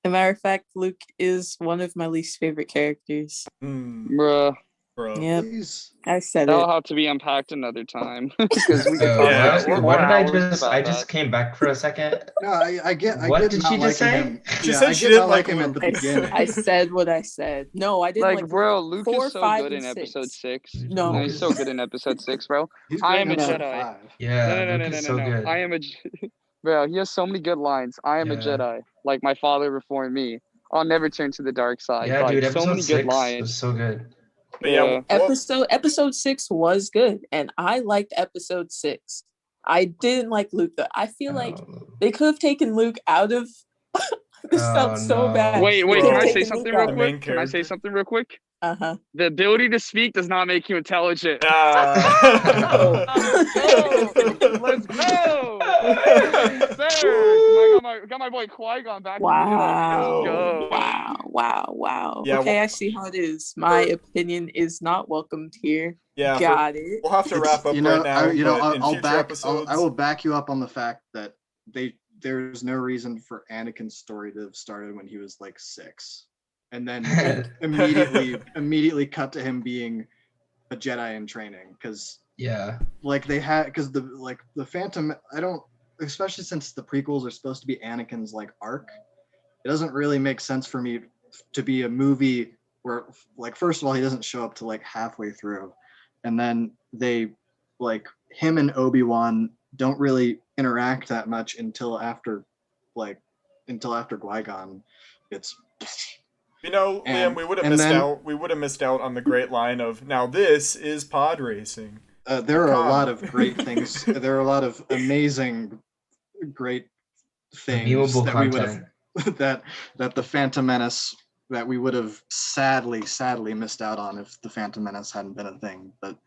As a matter of fact, Luke is one of my least favorite characters.
Bruh.
Bro.
Yep,
Please.
I said
That'll
it.
have to be unpacked another time because we could
So
talk
Yeah,
for
what
4
did I
hours
just?
about
I just
that.
came back for a second.
No, I get. I
What
get
did
not
she just
liking
say?
him.
She
Yeah,
said
I
she
get
didn't
not
like
liking him at the beginning.
I said what I said. No, I didn't
Like,
like
bro, Luke
4,
is so
5,
good
and
in episode
6.
6.
No.
He's so good in episode 6, bro.
He's
I
great
am
in
a
episode
Jedi.
5.
Yeah,
No,
Luke is so good.
I am a bro. He has so many good lines. I am a
Yeah.
Jedi. Like my father reformed me. I'll never turn to the dark side.
Yeah,
like,
dude,
so
episode
many good
6
lines.
was so good.
But yeah,
Episode 6 was good, and I liked episode 6. I didn't like Luke though. I feel like they could have taken Luke out of this sounds so
no.
bad.
Wait,
They
Bro.
could
can
have
I say
taken
something
Luke
real
out.
main
quick? Can I say
character.
something real quick?
Uh-huh.
The ability to speak does not make you intelligent.
Ah.
Let's go! Yes, sir. Got my boy Qui-Gon back in the middle. Let's go.
Wow.
Yeah,
Okay,
well-
I see how it is. My opinion is not welcomed here.
Yeah,
Got it.
we'll have to wrap up
You know,
right now. but in
I'll
future
back.
episodes,
I will back you up on the fact that there's no reason for Anakin's story to have started when he was like 6, and then immediately cut to him being a Jedi in training, because
Yeah.
like the Phantom, I don't, especially since the prequels are supposed to be Anakin's like arc, it doesn't really make sense for me to be a movie where, like, first of all, he doesn't show up to like halfway through, and then they, like, him and Obi-Wan don't really interact that much until after Qui-Gon gets.
Liam, we would have missed out on the great line of, "Now this is pod racing."
There are a lot of great things. There are a lot of amazing, great things
Viewable
that we would
content.
have that the Phantom Menace, that we would have sadly missed out on if the Phantom Menace hadn't been a thing. But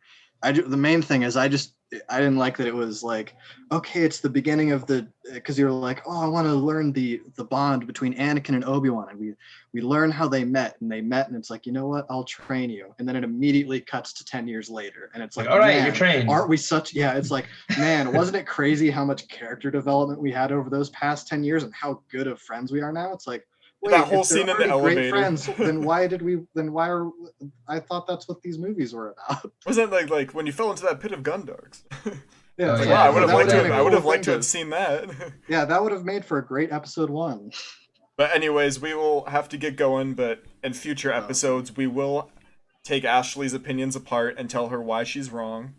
the main thing is I didn't like that it was like, okay, it's the beginning of the, because you're like, oh, I want to learn the bond between Anakin and Obi-Wan, and we learn how they met, and it's like, you know what, I'll train you, and then it immediately cuts to 10 years later, and it's like,
all right,
man,
you're trained.
aren't we such, yeah, it's like, man, wasn't it crazy how much character development we had over those past 10 years and how good of friends we are now? It's like, wait,
That whole
if they're
scene in the
already great
elevator.
friends, then why are, I thought that's what these movies were about.
Wasn't it like when you fell into that pit of Gundarks?
Yeah,
Oh,
it's like,
yeah.
Wow, I would have
that
liked
would've
to.
been a
I would have
cool
liked to
thing
have seen that.
Yeah, that would have made for a great episode 1.
But anyways, we will have to get going. But in future episodes, we will take Ashley's opinions apart and tell her why she's wrong.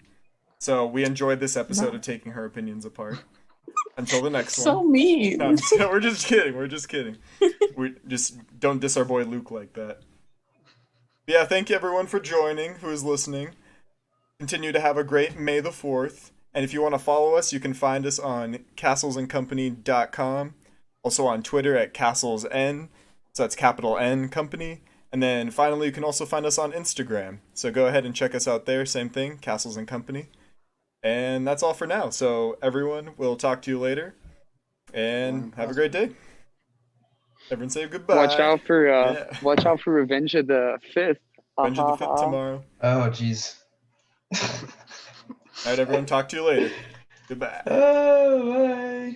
So we enjoyed this episode of taking her opinions apart. Until the next
So
one.
mean.
No, we're just kidding. We just don't diss our boy Luke like that. But yeah, thank you everyone for joining who is listening. Continue to have a great May the 4th. And if you want to follow us, you can find us on castlesandcompany.com. Also on Twitter at castlesn. So that's capital N Company. And then finally, you can also find us on Instagram. So go ahead and check us out there. Same thing, Castles and Company. And that's all for now. So everyone, we'll talk to you later. And have a great day. Everyone say goodbye.
Watch out for Revenge of the 5th.
Revenge of the 5th tomorrow.
Oh, jeez.
All right, everyone. Talk to you later. Goodbye.
Oh, bye.